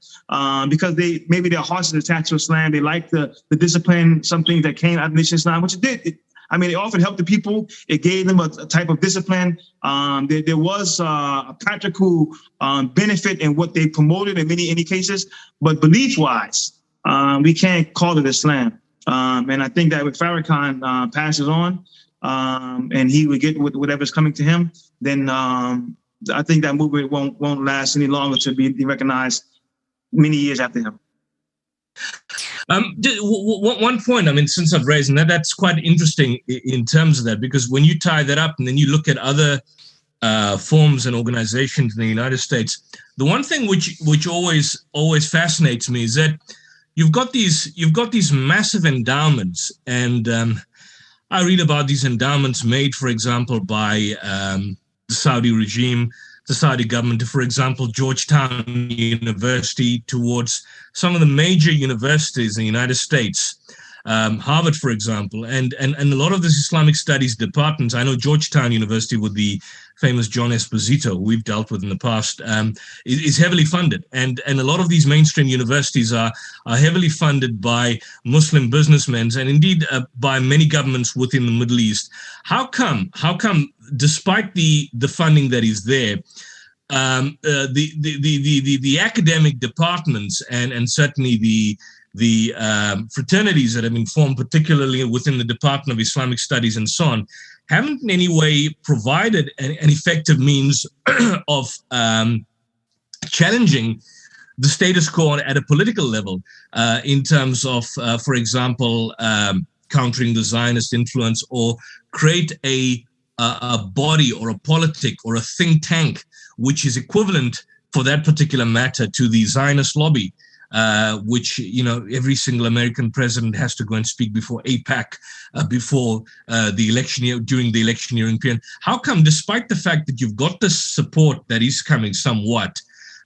because maybe their hearts are attached to Islam. They like the discipline, something that came out of Nation Islam, which it did. It often helped the people. It gave them a type of discipline. There was a practical benefit in what they promoted in many cases, but belief-wise, we can't call it Islam. And I think that with Farrakhan passes on, and he would get whatever's coming to him, then I think that movement won't last any longer to be recognized many years after him. One point, since I've raised, and that's quite interesting in terms of that, because when you tie that up and then you look at other forms and organizations in the United States, the one thing which always fascinates me is that you've got these massive endowments, and I read about these endowments made, for example, by the Saudi regime, the Saudi government, for example, Georgetown University, towards some of the major universities in the United States, Harvard, for example, and a lot of this Islamic studies departments. I know Georgetown University, with the famous John Esposito, who we've dealt with in the past, is heavily funded. And a lot of these mainstream universities are heavily funded by Muslim businessmen, and indeed by many governments within the Middle East. How come, despite the funding that is there, the academic departments and certainly the fraternities that have been formed, particularly within the Department of Islamic Studies and so on, haven't in any way provided an effective means of challenging the status quo at a political level, in terms of, for example, countering the Zionist influence, or create a body or a politic or a think tank which is equivalent for that particular matter to the Zionist lobby, which, every single American president has to go and speak before AIPAC before the election year, during the electioneering period. How come, despite the fact that you've got this support that is coming somewhat,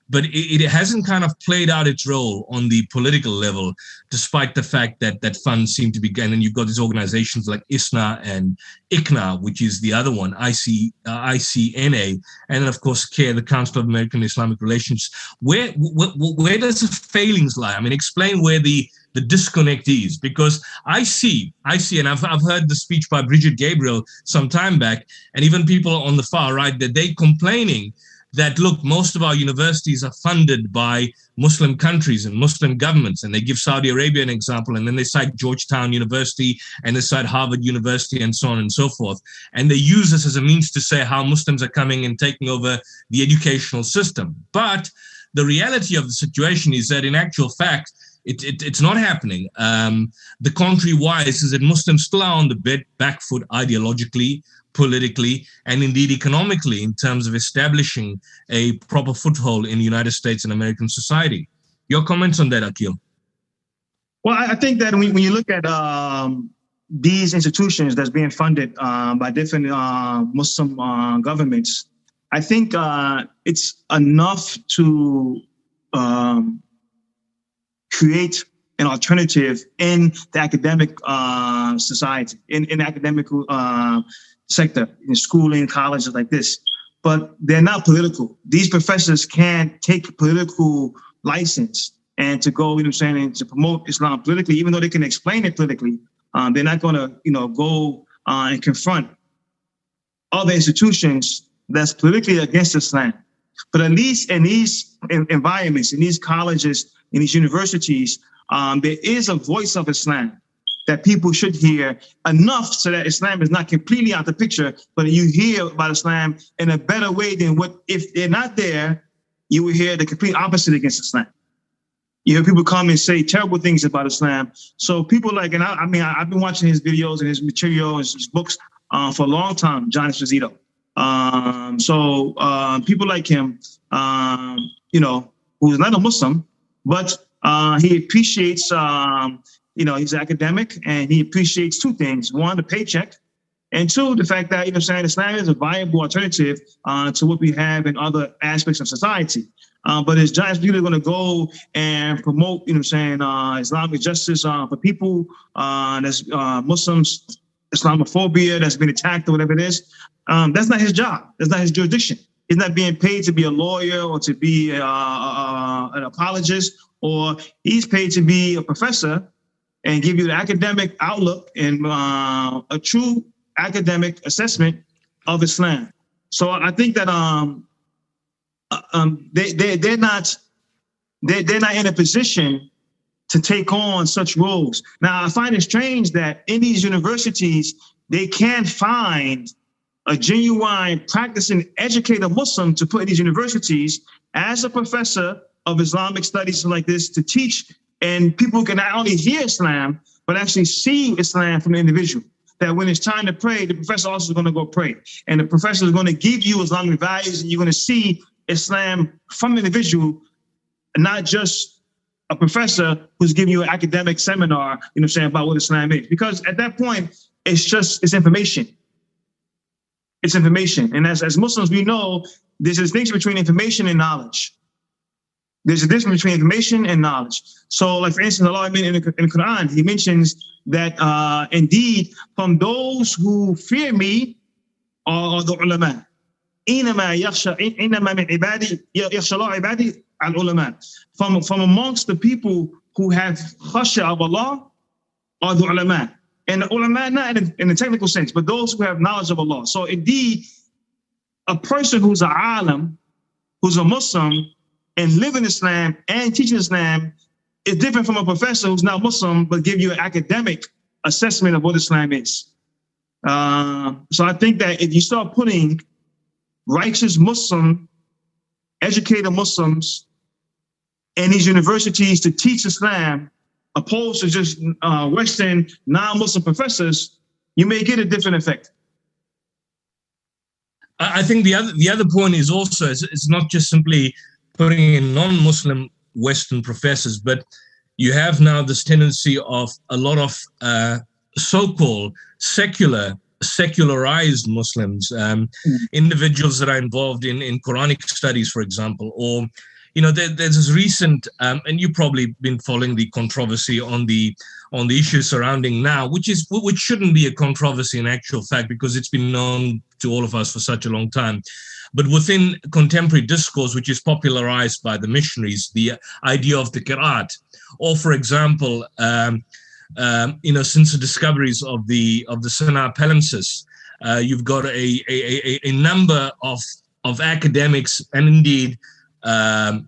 but it hasn't kind of played out its role on the political level, despite the fact that funds seem to be, and then you've got these organizations like ISNA and ICNA, which is the other one, ICNA, and then of course CARE, the Council of American Islamic Relations. Where does the failings lie? Explain where the disconnect is, because I see, and I've heard the speech by Bridget Gabriel some time back, and even people on the far right, that they're complaining that, look, most of our universities are funded by Muslim countries and Muslim governments, and they give Saudi Arabia an example, and then they cite Georgetown University, and they cite Harvard University, and so on and so forth. And they use this as a means to say how Muslims are coming and taking over the educational system. But the reality of the situation is that, in actual fact, it's not happening. The contrary wise is that Muslims still are on the back foot ideologically, politically, and indeed economically, in terms of establishing a proper foothold in the United States and American society. Your comments on that, Aqil? Well, I think that when you look at these institutions that's being funded by different Muslim governments, I think it's enough to create an alternative in the academic society, in academic sector, in schooling, colleges like this. But they're not political. These professors can't take political license and to go, and to promote Islam politically, even though they can explain it politically. They're not going to, go and confront other institutions that's politically against Islam. But at least in these environments, in these colleges, in these universities, there is a voice of Islam. that people should hear enough so that Islam is not completely out the picture, but you hear about Islam in a better way than what, if they're not there, you will hear the complete opposite against Islam. You hear people come and say terrible things about Islam. So people like, and I've been watching his videos and his material and his books for a long time, John Esposito. People like him, who's not a Muslim, but he appreciates, he's academic, and he appreciates two things. One, the paycheck, and two, the fact that, Islam is a viable alternative to what we have in other aspects of society. But is John Esposito going to go and promote, Islamic justice for people that's Muslims, Islamophobia that's been attacked or whatever it is? That's not his job. That's not his jurisdiction. He's not being paid to be a lawyer or to be an apologist, or he's paid to be a professor and give you the academic outlook and a true academic assessment of Islam. So I think that they're not in a position to take on such roles. Now, I find it strange that in these universities, they can't find a genuine practicing educator Muslim to put in these universities as a professor of Islamic studies like this to teach, and people can not only hear Islam, but actually see Islam from the individual. That when it's time to pray, the professor also is going to go pray. And the professor is going to give you Islamic values, and you're going to see Islam from the individual, not just a professor who's giving you an academic seminar, about what Islam is. Because at that point, it's information. It's information. And as Muslims, we know there's a distinction between information and knowledge. There's a difference between information and knowledge. So, like, for instance, Allah in the Quran, he mentions that indeed, from those who fear me are the ulama. From amongst the people who have khashya of Allah are the ulama. And the ulama, not in the technical sense, but those who have knowledge of Allah. So indeed, a person who's an alim, who's a Muslim, and live in Islam and teaching Islam is different from a professor who's not Muslim, but give you an academic assessment of what Islam is. So I think that if you start putting righteous Muslim, educated Muslims in these universities to teach Islam, opposed to just Western non-Muslim professors, you may get a different effect. I think the other point is also, it's not just simply putting in non-Muslim Western professors, but you have now this tendency of a lot of so-called secularized Muslims, individuals that are involved in Quranic studies, for example, or there's this recent, and you've probably been following the controversy on the issue surrounding now, which shouldn't be a controversy in actual fact, because it's been known to all of us for such a long time. But within contemporary discourse, which is popularized by the missionaries, the idea of the qira'at, or for example, since the discoveries of the Sinai palimpsest, you've got a number of academics and indeed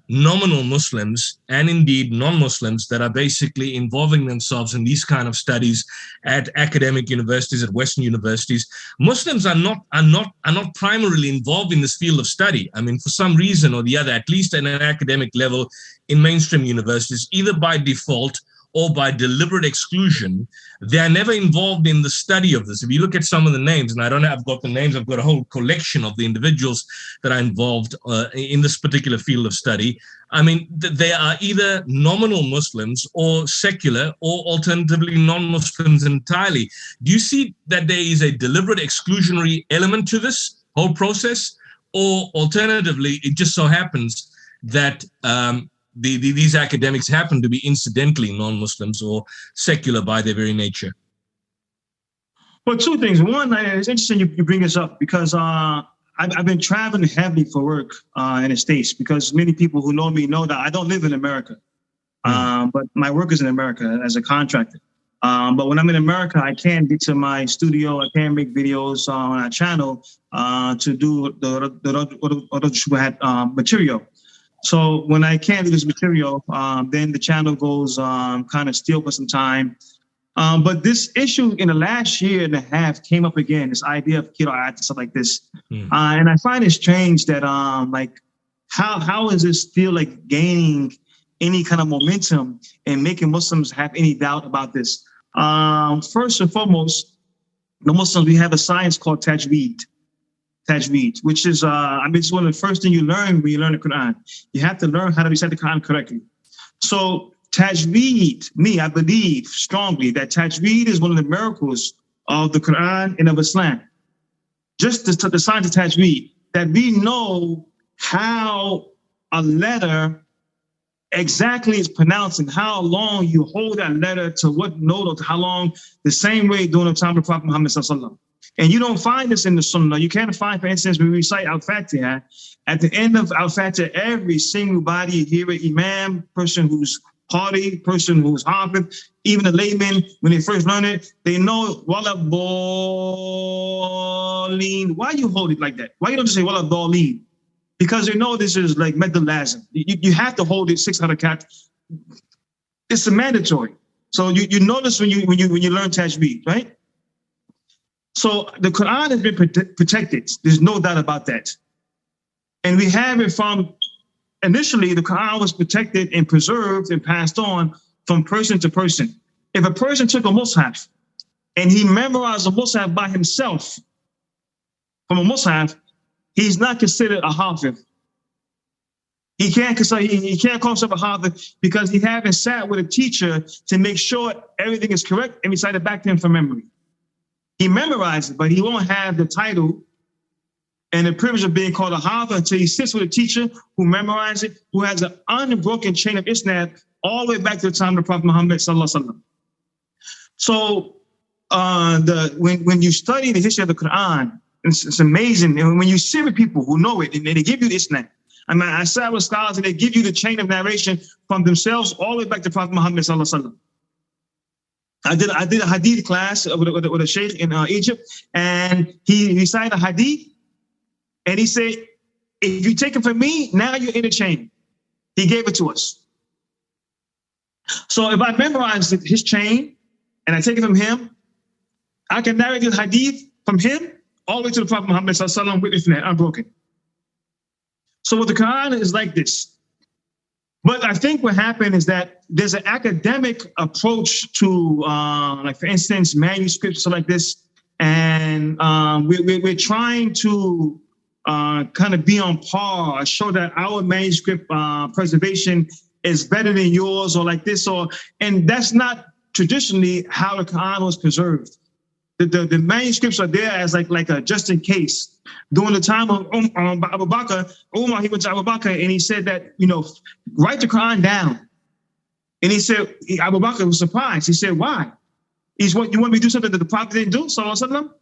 nominal Muslims and indeed non-Muslims that are basically involving themselves in these kind of studies at academic universities, at Western universities. Muslims are not primarily involved in this field of study. I mean, for some reason or the other, at least at an academic level in mainstream universities, either by default or by deliberate exclusion, they are never involved in the study of this. If you look at some of the names, and I've got the names, I've got a whole collection of the individuals that are involved in this particular field of study. I mean, they are either nominal Muslims or secular, or alternatively non-Muslims entirely. Do you see that there is a deliberate exclusionary element to this whole process? Or alternatively, it just so happens that these academics happen to be incidentally non-Muslims or secular by their very nature? Well, two things. One, it's interesting you bring this up, because I've been traveling heavily for work in the States, because many people who know me know that I don't live in America, but my work is in America as a contractor. But when I'm in America, I can't get to my studio. I can't make videos on our channel to do the material. So when I can't do this material, then the channel goes kind of still for some time. But this issue in the last year and a half came up again, this idea of qira'at and stuff like this. And I find it strange that like how is this still like gaining any kind of momentum and making Muslims have any doubt about this? First and foremost, the Muslims, we have a science called tajweed, which is, it's one of the first things you learn when you learn the Quran. You have to learn how to recite the Quran correctly. So tajweed, I believe strongly that tajweed is one of the miracles of the Quran and of Islam. Just the science of tajweed, that we know how a letter exactly is pronounced and how long you hold that letter to what note or to how long, the same way during the time of the Prophet Muhammad sallallahu alaihi wasallam. And you don't find this in the Sunnah. You can't find, for instance, when we recite Al-Fatiha, at the end of Al-Fatiha, every single body, you hear an imam, person who's party, person who's hafiz, even the layman, when they first learn it, they know wala dhalin. Why you hold it like that? Why you don't just say wala dhalin? Because they know this is like medal lazim. You have to hold it 600 cat. It's a mandatory. So you notice when you learn tajweed, right? So the Quran has been protected. There's no doubt about that. And we have it from, initially the Quran was protected and preserved and passed on from person to person. If a person took a mushaf and he memorized a mushaf by himself from a mushaf, he's not considered a hafiz. He can't call himself a hafiz because he haven't sat with a teacher to make sure everything is correct and recite it back to him from memory. He memorized it, but he won't have the title and the privilege of being called a hafiz until he sits with a teacher who memorized it, who has an unbroken chain of isnad all the way back to the time of the Prophet Muhammad sallallahu alaihi wasallam. So when you study the history of the Quran, it's amazing. And when you sit with people who know it and they give you the isnad, I sat with scholars and they give you the chain of narration from themselves all the way back to Prophet Muhammad sallallahu alaihi wasallam. I did a hadith class with a sheikh in Egypt, and he recited a hadith, and he said, if you take it from me, now you're in the chain. He gave it to us. So if I memorize his chain, and I take it from him, I can narrate the hadith from him all the way to the Prophet Muhammad sallallahu alaihi wasallam with isnad, unbroken. So what the Quran is like this. But I think what happened is that there's an academic approach to, like for instance, manuscripts like this, and we're trying to kind of be on par, show that our manuscript preservation is better than yours, or like this, and that's not traditionally how the Quran was preserved. The manuscripts are there as like a just in case. During the time of Abu Bakr, Umar, he went to Abu Bakr and he said that, write the Quran down. And he said, Abu Bakr was surprised. He said, why? You want me to do something that the Prophet didn't do, sallallahu alaihi wasallam?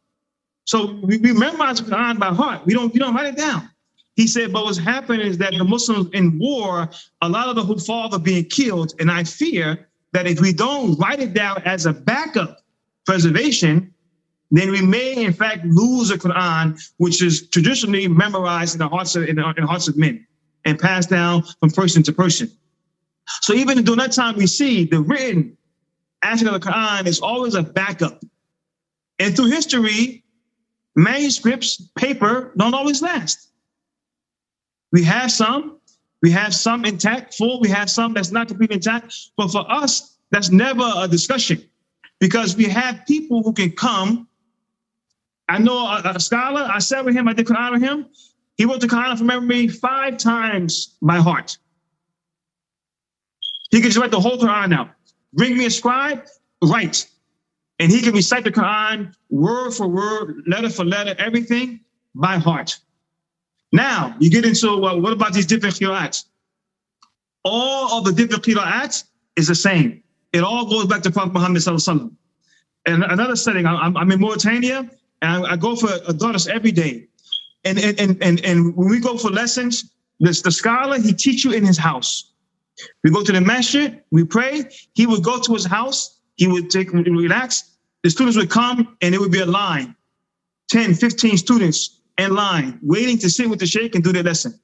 So we memorize the Quran by heart. We don't write it down. He said, but what's happened is that the Muslims in war, a lot of the Huffaz are being killed. And I fear that if we don't write it down as a backup preservation, then we may, in fact, lose the Quran, which is traditionally memorized in the hearts of men and passed down from person to person. So even during that time, we see the written aspect of the Quran is always a backup. And through history, manuscripts, paper, don't always last. We have some intact, full. We have some that's not completely intact. But for us, that's never a discussion because we have people who can come. I know a scholar, I sat with him, I did Quran with him. He wrote the Quran from memory 5 times by heart. He could just write the whole Quran out. Bring me a scribe, write. And he can recite the Quran word for word, letter for letter, everything by heart. Now, you get into, what about these different qira'ats? All of the different qira'ats is the same. It all goes back to Prophet Muhammad sallallahu alaihi wasallam. And another setting, I'm in Mauritania, and I go for daughters every day. And when we go for lessons, the scholar, he teach you in his house. We go to the masjid, we pray. He would go to his house. He would relax. The students would come, and it would be a line, 10, 15 students in line, waiting to sit with the sheikh and do their lesson.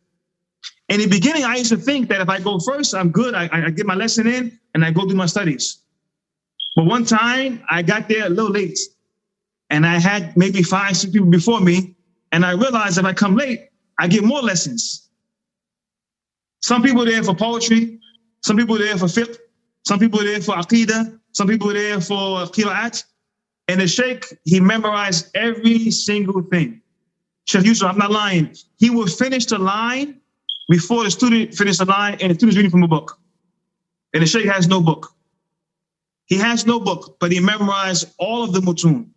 In the beginning, I used to think that if I go first, I'm good. I get my lesson in, and I go do my studies. But one time I got there a little late, and I had maybe 5, 6 people before me, and I realized if I come late, I get more lessons. Some people are there for poetry, some people are there for fiqh, some people are there for aqidah, some people are there for qira'at. And the sheikh, he memorized every single thing. Sheikh Yusuf, I'm not lying. He would finish the line before the student finished the line, and the student's reading from a book. And the sheikh has no book. He has no book, but he memorized all of the mutun.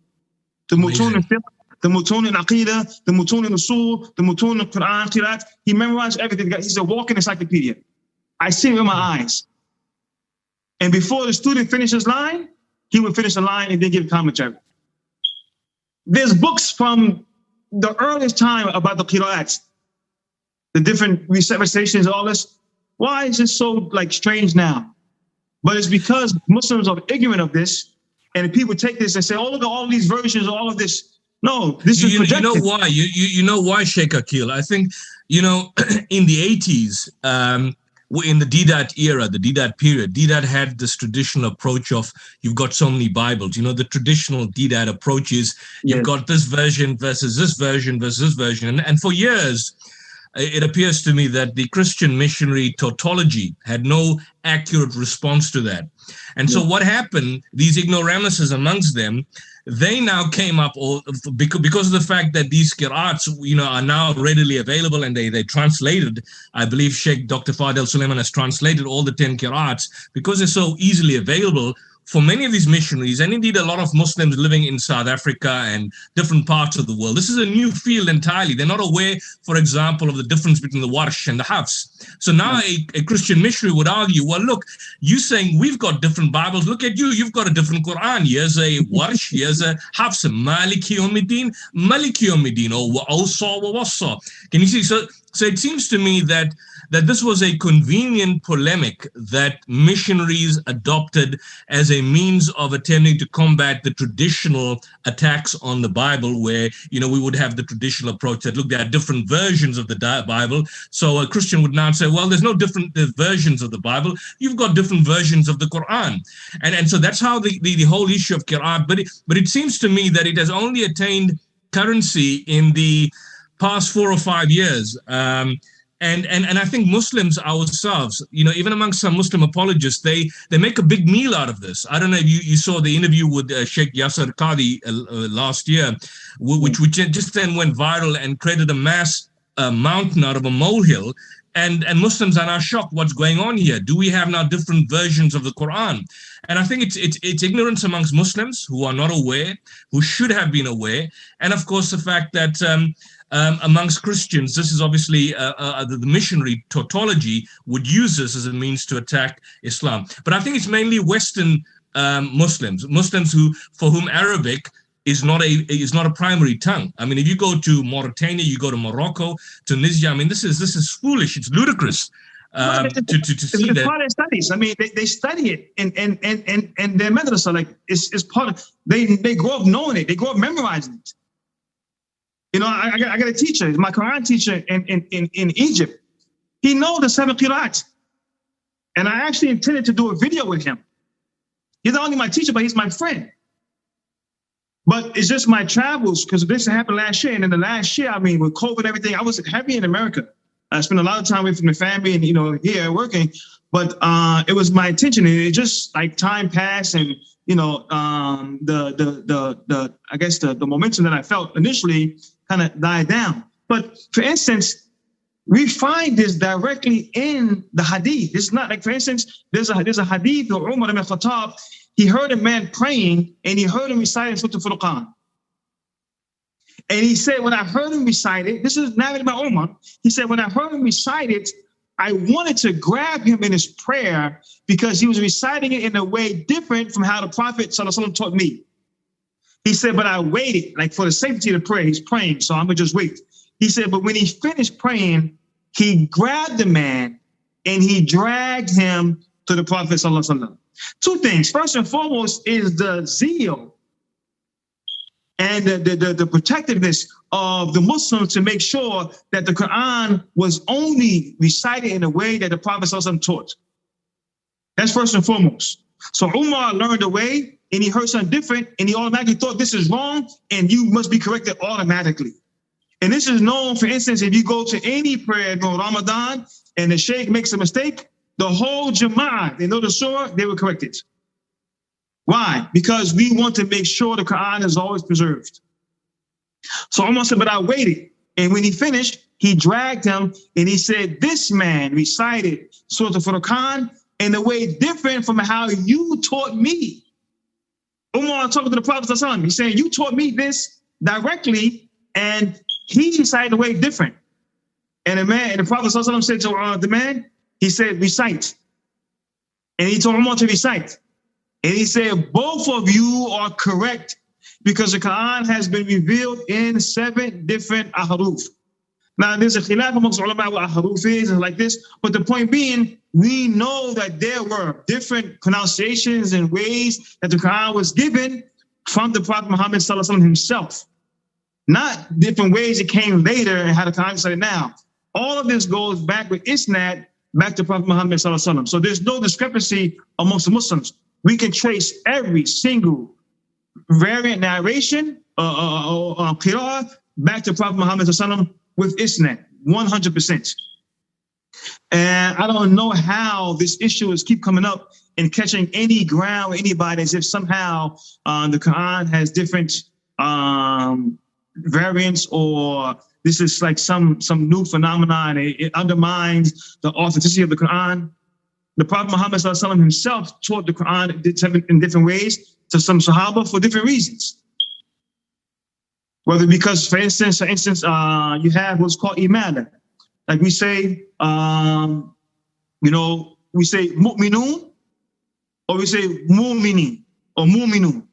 The mutun in fiqh, the mutun in aqidah, the mutun in usul, the mutun in Quran, qira'at. He memorized everything. He's a walking encyclopedia. I see it with my eyes. And before the student finishes line, he would finish the line and then give commentary. There's books from the earliest time about the qira'ats, the different recitations, all this. Why is this so like strange now? But it's because Muslims are ignorant of this, and people take this and say, "Oh, look at all these versions, all of this." No, this is projected. You know why? You know why, Sheikh Aqil? I think in the 80s. In the Didat era, the Didat period, Didat had this traditional approach of you've got so many Bibles. The traditional Didat approach is you've got this version versus this version versus this version. And for years, it appears to me that the Christian missionary tautology had no accurate response to that. And so what happened, these ignoramuses amongst them, they now came up because of the fact that these qira'ats, are now readily available, and they translated. I believe Sheikh Dr. Fadel Suleiman has translated all the 10 qira'ats because they're so easily available. For many of these missionaries, and indeed a lot of Muslims living in South Africa and different parts of the world, this is a new field entirely. They're not aware, for example, of the difference between the Warsh and the Hafs. So now a Christian missionary would argue, well, look, you're saying we've got different Bibles. Look at you. You've got a different Quran. Here's a Warsh. Here's a Hafs. Maliki Yawmiddin, Maliki Yawmiddin, or Awsa wa Wassa. Can you see? So it seems to me that this was a convenient polemic that missionaries adopted as a means of attempting to combat the traditional attacks on the Bible, where, we would have the traditional approach that, look, there are different versions of the Bible. So a Christian would now say, well, there's no different versions of the Bible. You've got different versions of the Quran. And so that's how the whole issue of Qira'at, but it seems to me that it has only attained currency in the past 4 or 5 years. And I think Muslims ourselves, even amongst some Muslim apologists, they make a big meal out of this. I don't know if you saw the interview with Sheikh Yasser Qadi last year, which just then went viral and created a mass mountain out of a molehill. And Muslims are now shocked. What's going on here? Do we have now different versions of the Quran? And I think it's ignorance amongst Muslims who are not aware, who should have been aware. And of course, the fact that amongst Christians, this is obviously the missionary tautology would use this as a means to attack Islam. But I think it's mainly Western Muslims for whom Arabic is not a primary tongue. I mean, if you go to Mauritania, you go to Morocco, Tunisia. I mean, this is foolish. It's ludicrous to see that. It's part of their studies. I mean, they study it in their madrasa. Like it's part of. They grow up knowing it. They grow up memorizing it. I got a teacher, my Quran teacher in Egypt. He knows the 7 qira'at. And I actually intended to do a video with him. He's not only my teacher, but he's my friend. But it's just my travels, because this happened last year. And in the last year, I mean, with COVID and everything, I was happy in America. I spent a lot of time away from the family and, here working. But it was my intention. And it just like time passed, and I guess the momentum that I felt initially kind of died down. But for instance, we find this directly in the hadith. It's not like, for instance, there's a hadith of Umar ibn Khattab. He heard a man praying, and he heard him reciting Surah Al-Furqan. And he said, when I heard him recite it, this is narrated by Umar. He said, when I heard him recite it, I wanted to grab him in his prayer because he was reciting it in a way different from how the Prophet ﷺ taught me. He said, but I waited, like for the safety of the prayer. He's praying, so I'm going to just wait. He said, but when he finished praying, he grabbed the man and he dragged him to the Prophet ﷺ. 2 things. First and foremost is the zeal and the protectiveness of the Muslims to make sure that the Quran was only recited in a way that the Prophet ﷺ taught. That's first and foremost. So Umar learned a way and he heard something different and he automatically thought this is wrong and you must be corrected automatically. And this is known, for instance, if you go to any prayer during Ramadan and the sheikh makes a mistake, the whole Jama'ah, they know the surah, they will correct it. Why? Because we want to make sure the Quran is always preserved. So Umar said, but I waited. And when he finished, he dragged him and he said, this man recited Surah Al-Furqan in a way different from how you taught me. Umar talking to the Prophet, he's saying, you taught me this directly, and he recited a way different. And the Prophet said to the man, he said, recite. And he told Umar to recite. And he said, both of you are correct because the Quran has been revealed in 7 different ahruf. Now, there's a khilaf amongst ulama what ahruf is and like this, but the point being, we know that there were different pronunciations and ways that the Quran was given from the Prophet Muhammad himself. Not different ways it came later and how the Quran said it now. All of this goes back with isnad, back to Prophet Muhammad. So there's no discrepancy amongst the Muslims. We can trace every single variant narration qira'ah back to Prophet Muhammad with isnad, 100%. And I don't know how this issue is keep coming up and catching any ground with anybody as if somehow the Quran has different variants or this is like some new phenomenon. It undermines the authenticity of the Quran. The Prophet Muhammad himself taught the Quran in different ways to some Sahaba for different reasons. Whether because, for instance, you have what's called imala. Like we say, we say mu'minun, or we say mu'minin, or mu'minun.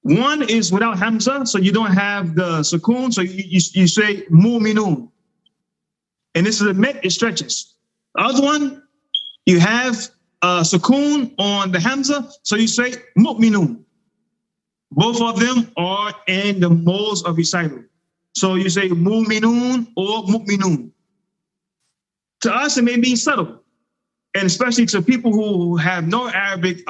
One is without hamza, so you don't have the sukoon, so you say mu'minun. And this is a met, it stretches. The other one, you have sukoon on the hamza, so you say mu'minun. Both of them are in the modes of recital. So you say mu'minun or mu'minun. To us, it may be subtle. And especially to people who have no Arabic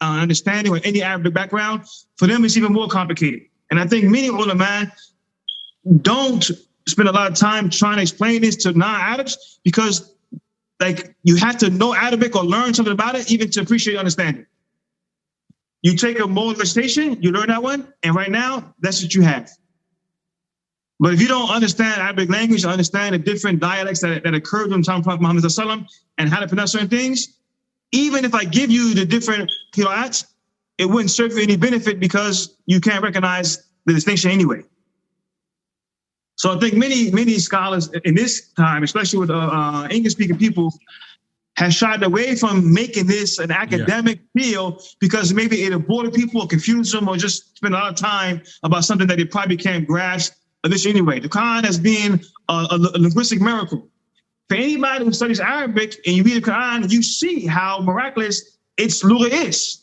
understanding or any Arabic background, for them it's even more complicated. And I think many ulama don't spend a lot of time trying to explain this to non-Arabs because like you have to know Arabic or learn something about it even to appreciate understanding. You take a mode recitation, you learn that one, and right now, that's what you have. But if you don't understand Arabic language, understand the different dialects that occurred during the time of Prophet Muhammad and how to pronounce certain things, even if I give you the different qira'ats, it wouldn't serve you any benefit because you can't recognize the distinction anyway. So I think many scholars in this time, especially with English-speaking people, have shied away from making this an academic field because maybe it'll bother people or confuse them or just spend a lot of time about something that they probably can't grasp this anyway. The Quran as being a linguistic miracle. For anybody who studies Arabic and you read the Quran, you see how miraculous its lugha is.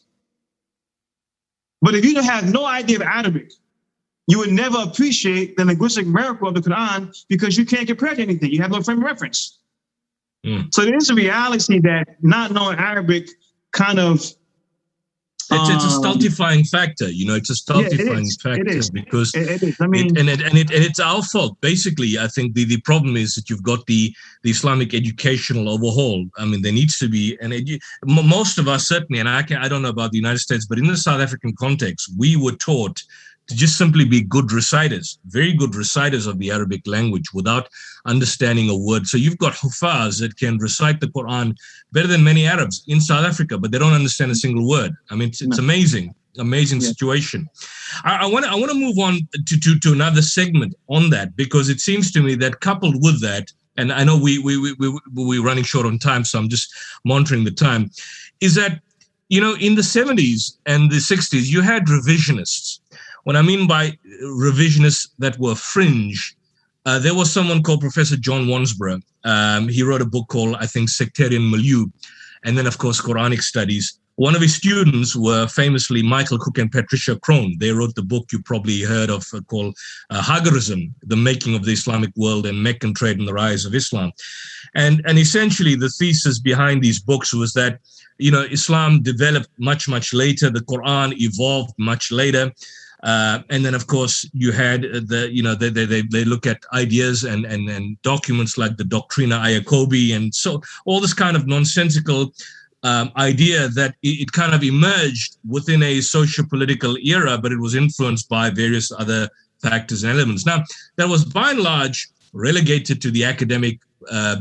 But if you don't have no idea of Arabic, you would never appreciate the linguistic miracle of the Quran because you can't compare to anything. You have no frame of reference. So there is a reality that not knowing Arabic kind of it's a stultifying factor, it's a stultifying factor because it is. I mean, it's our fault. Basically, I think the problem is that you've got the Islamic educational overhaul. I mean, there needs to be most of us certainly, and I don't know about the United States, but in the South African context, we were taught to just simply be good reciters, very good reciters of the Arabic language without understanding a word. So you've got Hufaz that can recite the Quran better than many Arabs in South Africa, but they don't understand a single word. I mean, it's amazing situation. I want to move on to another segment on that, because it seems to me that coupled with that, and I know we're running short on time, so I'm just monitoring the time, is that, in the 70s and the 60s, you had revisionists. What I mean by revisionists that were fringe, there was someone called Professor John Wansborough. He wrote a book called, I think, Sectarian Milieu, and then, of course, Quranic Studies, One of his students were famously Michael Cook and Patricia Crone. They wrote the book you probably heard of called Hagarism, The Making of the Islamic World and Meccan Trade and the Rise of Islam. And essentially the thesis behind these books was that, Islam developed much, much later. The Quran evolved much later. And then, of course, you had they look at ideas and documents like the Doctrina Iacobi, and so all this kind of nonsensical idea that it kind of emerged within a socio-political era, but it was influenced by various other factors and elements. Now, that was by and large relegated to the academic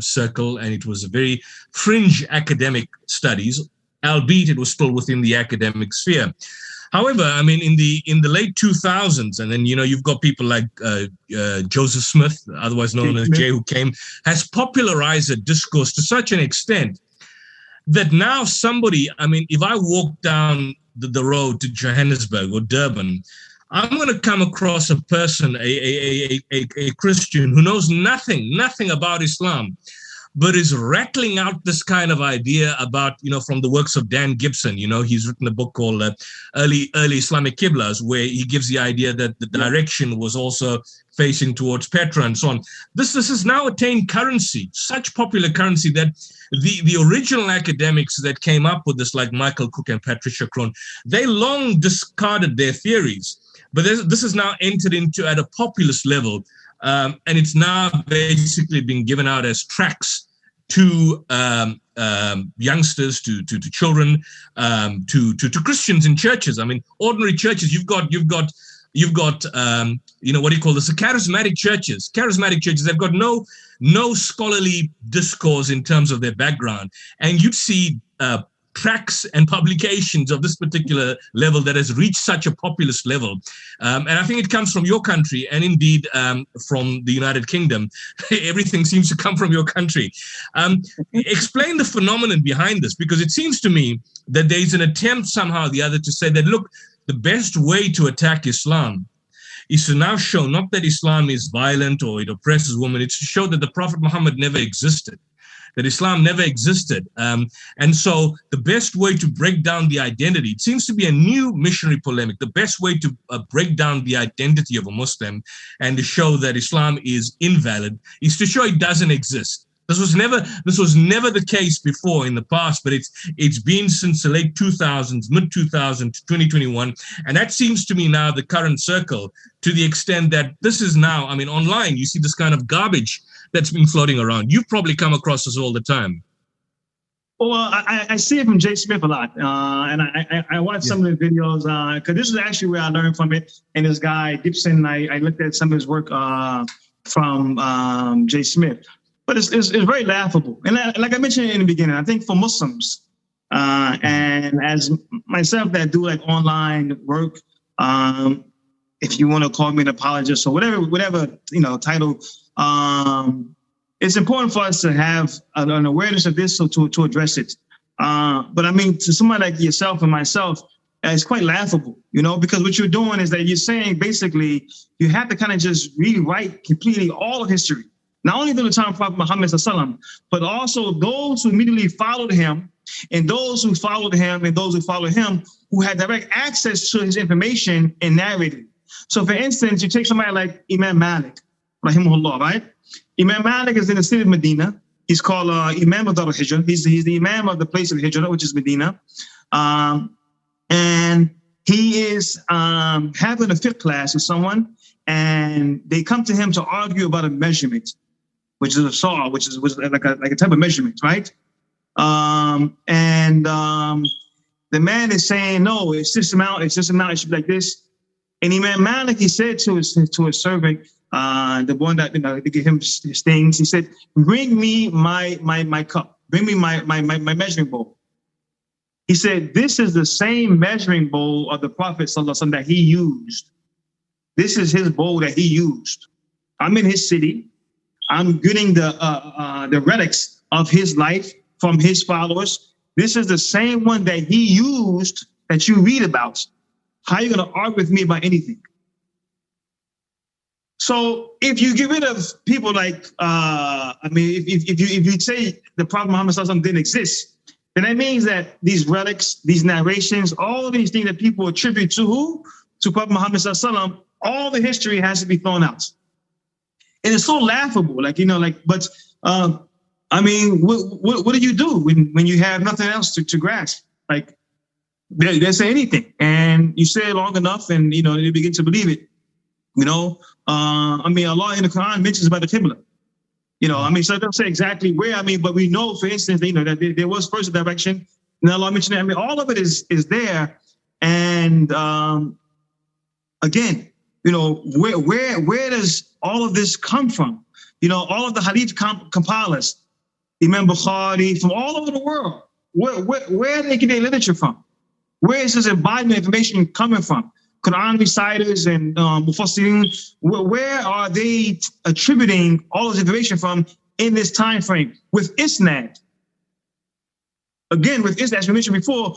circle, and it was a very fringe academic studies, albeit it was still within the academic sphere. However, I mean, in the late 2000s, and then, you've got people like Joseph Smith, otherwise known as Jay, who has popularized a discourse to such an extent that now somebody, I mean, if I walk down the road to Johannesburg or Durban, I'm going to come across a person, a Christian who knows nothing about Islam, but is rattling out this kind of idea about, from the works of Dan Gibson. He's written a book called Early Islamic Qiblas, where he gives the idea that the direction was also facing towards Petra and so on. This has now attained currency, such popular currency that the original academics that came up with this, like Michael Cook and Patricia Crone, they long discarded their theories. But this is now entered into at a populist level, and it's now basically been given out as tracts to youngsters, to children, to Christians in churches. I mean, ordinary churches. You've got what do you call this? The charismatic churches. Charismatic churches. They've got no scholarly discourse in terms of their background, and you'd see tracts and publications of this particular level that has reached such a populist level. And I think it comes from your country, and indeed from the United Kingdom. Everything seems to come from your country. Explain the phenomenon behind this, because it seems to me that there's an attempt somehow or the other to say that, look, the best way to attack Islam is to now show not that Islam is violent or it oppresses women, it's to show that the Prophet Muhammad never existed, that Islam never existed. And so the best way to break down the identity, it seems to be a new missionary polemic, the best way to break down the identity of a Muslim and to show that Islam is invalid is to show it doesn't exist. This was never the case before in the past, but it's been since the late 2000s, mid 2000s to 2021. And that seems to me now the current circle, to the extent that this is now, I mean, online, you see this kind of garbage that's been floating around. You've probably come across this all the time. Well, I see it from Jay Smith a lot. And I watch some of the videos, because this is actually where I learned from it. And this guy, Gibson, I looked at some of his work from Jay Smith. But it's very laughable. And like I mentioned in the beginning, I think for Muslims, and as myself that do like online work, if you want to call me an apologist or whatever title, it's important for us to have an awareness of this, so to address it. But I mean, to somebody like yourself and myself, it's quite laughable, because what you're doing is that you're saying basically you have to kind of just rewrite completely all of history. Not only during the time of Prophet Muhammad ﷺ, but also those who immediately followed him, and those who followed him, and those who followed him, who had direct access to his information and narrated. So, for instance, you take somebody like Imam Malik, rahimahullah, right? Imam Malik is in the city of Medina. He's called Imam of Dar al-Hijrah. He's the Imam of the place of Hijrah, which is Medina. And he is having a fiqh class with someone, and they come to him to argue about a measurement, which is a saw, which is like a type of measurement, right? And the man is saying, no, it's this amount, it should be like this. And Imam Malik, he said to his servant, the one that to give him his things, he said, bring me my cup, bring me my measuring bowl. He said, this is the same measuring bowl of the Prophet ﷺ that he used. This is his bowl that he used. I'm in his city. I'm getting the relics of his life from his followers. This is the same one that he used that you read about. How are you going to argue with me about anything? So if you get rid of people like, if you say the Prophet Muhammad ﷺ didn't exist, then that means that these relics, these narrations, all of these things that people attribute to who? To Prophet Muhammad sallallahu alaihi wasallam, all the history has to be thrown out. And it's so laughable, but I mean, what do you do when you have nothing else to grasp? Like, they say anything, and you say it long enough, and they begin to believe it. I mean, Allah in the Quran mentions about the Qibla. So I don't say exactly where. But we know, for instance, that there was first a direction, and Allah mentioned it. I mean, all of it is there, and again, where does all of this come from? All of the hadith compilers, Imam Bukhari, from all over the world. Where do they get their literature from? Where is this embodiment information coming from? Quran reciters and Mufassirin, where are they attributing all this information from in this time frame? With Isnad. Again, with Isnad, as we mentioned before,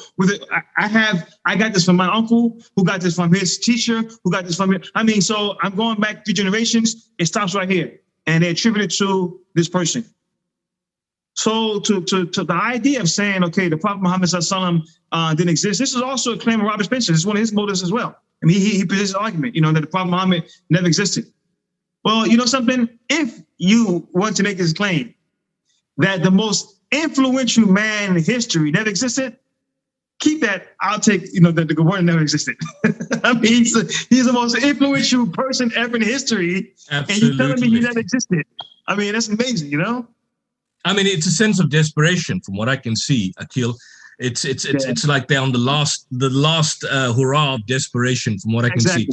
I got this from my uncle, who got this from his teacher, who got this from him. I mean, so I'm going back 3 generations. It stops right here, and they attribute it to this person. So to the idea of saying, okay, the Prophet Muhammad sallallahu alaihi wasallam didn't exist. This is also a claim of Robert Spencer. This is one of his motives as well. I mean, he presents an argument, that the Prophet Muhammad never existed. Well, something, if you want to make this claim that the most influential man in history never existed, keep that. I'll take, that the word never existed. I mean, he's the most influential person ever in history. Absolutely. And you're telling me he never existed. I mean, that's amazing, I mean, it's a sense of desperation from what I can see, Aqil. It's like they're on the last hurrah of desperation from what I can see.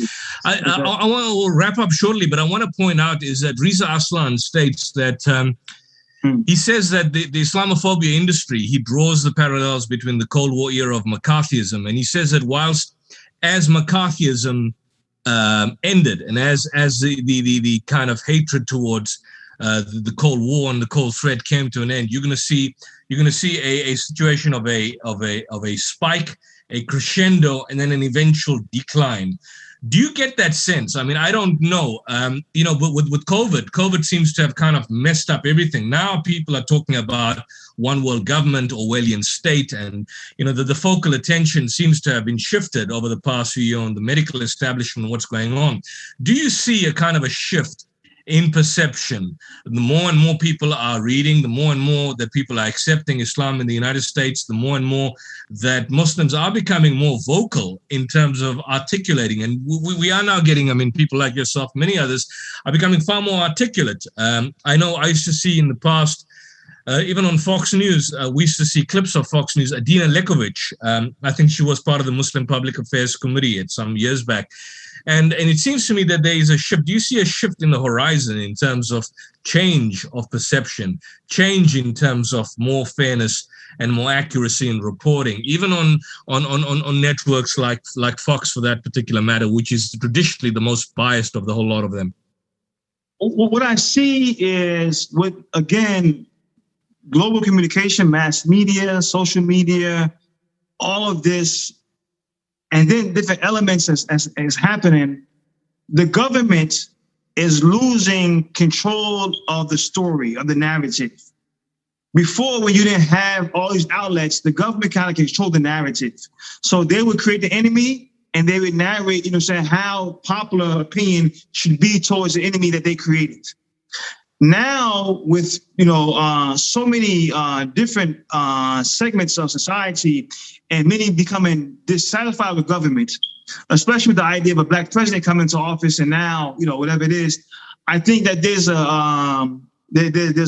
I want to wrap up shortly, but I want to point out is that Riza Aslan states that he says that the Islamophobia industry, he draws the parallels between the Cold War era of McCarthyism, and he says that as McCarthyism ended, and as the kind of hatred towards the Cold War and the Cold Threat came to an end, you're going to see a situation of a spike, a crescendo, and then an eventual decline. Do you get that sense? I mean, I don't know. But with COVID seems to have kind of messed up everything. Now people are talking about one world government, Orwellian state, and the focal attention seems to have been shifted over the past few years on the medical establishment, what's going on. Do you see a kind of a shift in perception? The more and more people are reading, the more and more that people are accepting Islam in the United States, the more and more that Muslims are becoming more vocal in terms of articulating. And we are now getting, people like yourself, many others are becoming far more articulate. I know I used to see in the past, even on Fox News, we used to see clips of Fox News. Adina Lekovic, I think she was part of the Muslim Public Affairs Committee at some years back. And it seems to me that there is a shift. Do you see a shift in the horizon in terms of change of perception, change in terms of more fairness and more accuracy in reporting, even on networks like Fox for that particular matter, which is traditionally the most biased of the whole lot of them? What I see is again, global communication, mass media, social media, all of this, and then different elements as happening, the government is losing control of the story, of the narrative. Before, when you didn't have all these outlets, the government kind of controlled the narrative. So they would create the enemy and they would narrate, how popular opinion should be towards the enemy that they created. Now, with so many different segments of society, and many becoming dissatisfied with government, especially with the idea of a black president coming into office, and now whatever it is, I think that there's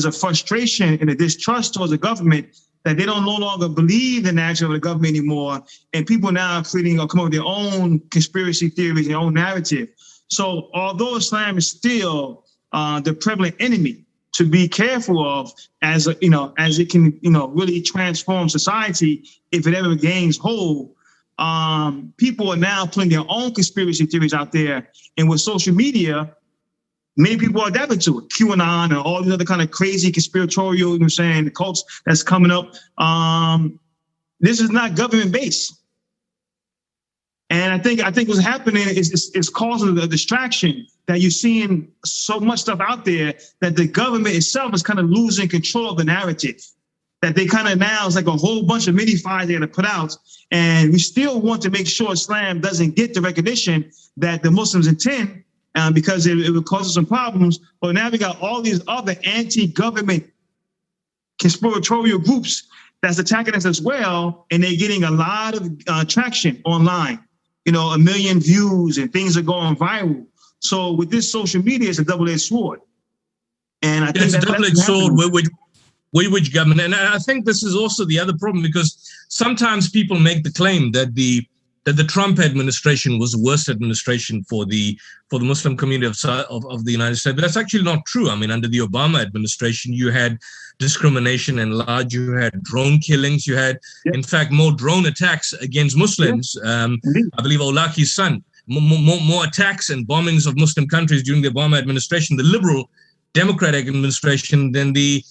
a frustration and a distrust towards the government that they don't no longer believe the narrative of the government anymore, and people now are creating or come up with their own conspiracy theories, their own narrative. So, although Islam is still the prevalent enemy to be careful of, as it can really transform society if it ever gains hold, people are now putting their own conspiracy theories out there, and with social media, many people are adapting to it. QAnon and all these other kind of crazy conspiratorial, the cults that's coming up. This is not government based. And I think what's happening is causing a distraction that you're seeing so much stuff out there that the government itself is kind of losing control of the narrative. that they kind of now it's like a whole bunch of mini files they got to put out, and we still want to make sure Islam doesn't get the recognition that the Muslims intend, because it would cause us some problems. But now we got all these other anti-government conspiratorial groups that's attacking us as well, and they're getting a lot of traction online. 1 million views and things are going viral. So with this social media, it's a double-edged sword. And I think it's a double-edged sword which government. And I think this is also the other problem, because sometimes people make the claim that the Trump administration was the worst administration for the Muslim community of the United States. But that's actually not true. I mean, under the Obama administration, you had discrimination and large, you had drone killings, you had, in fact, more drone attacks against Muslims. I believe Olaki's son, more attacks and bombings of Muslim countries during the Obama administration, the liberal Democratic administration, than the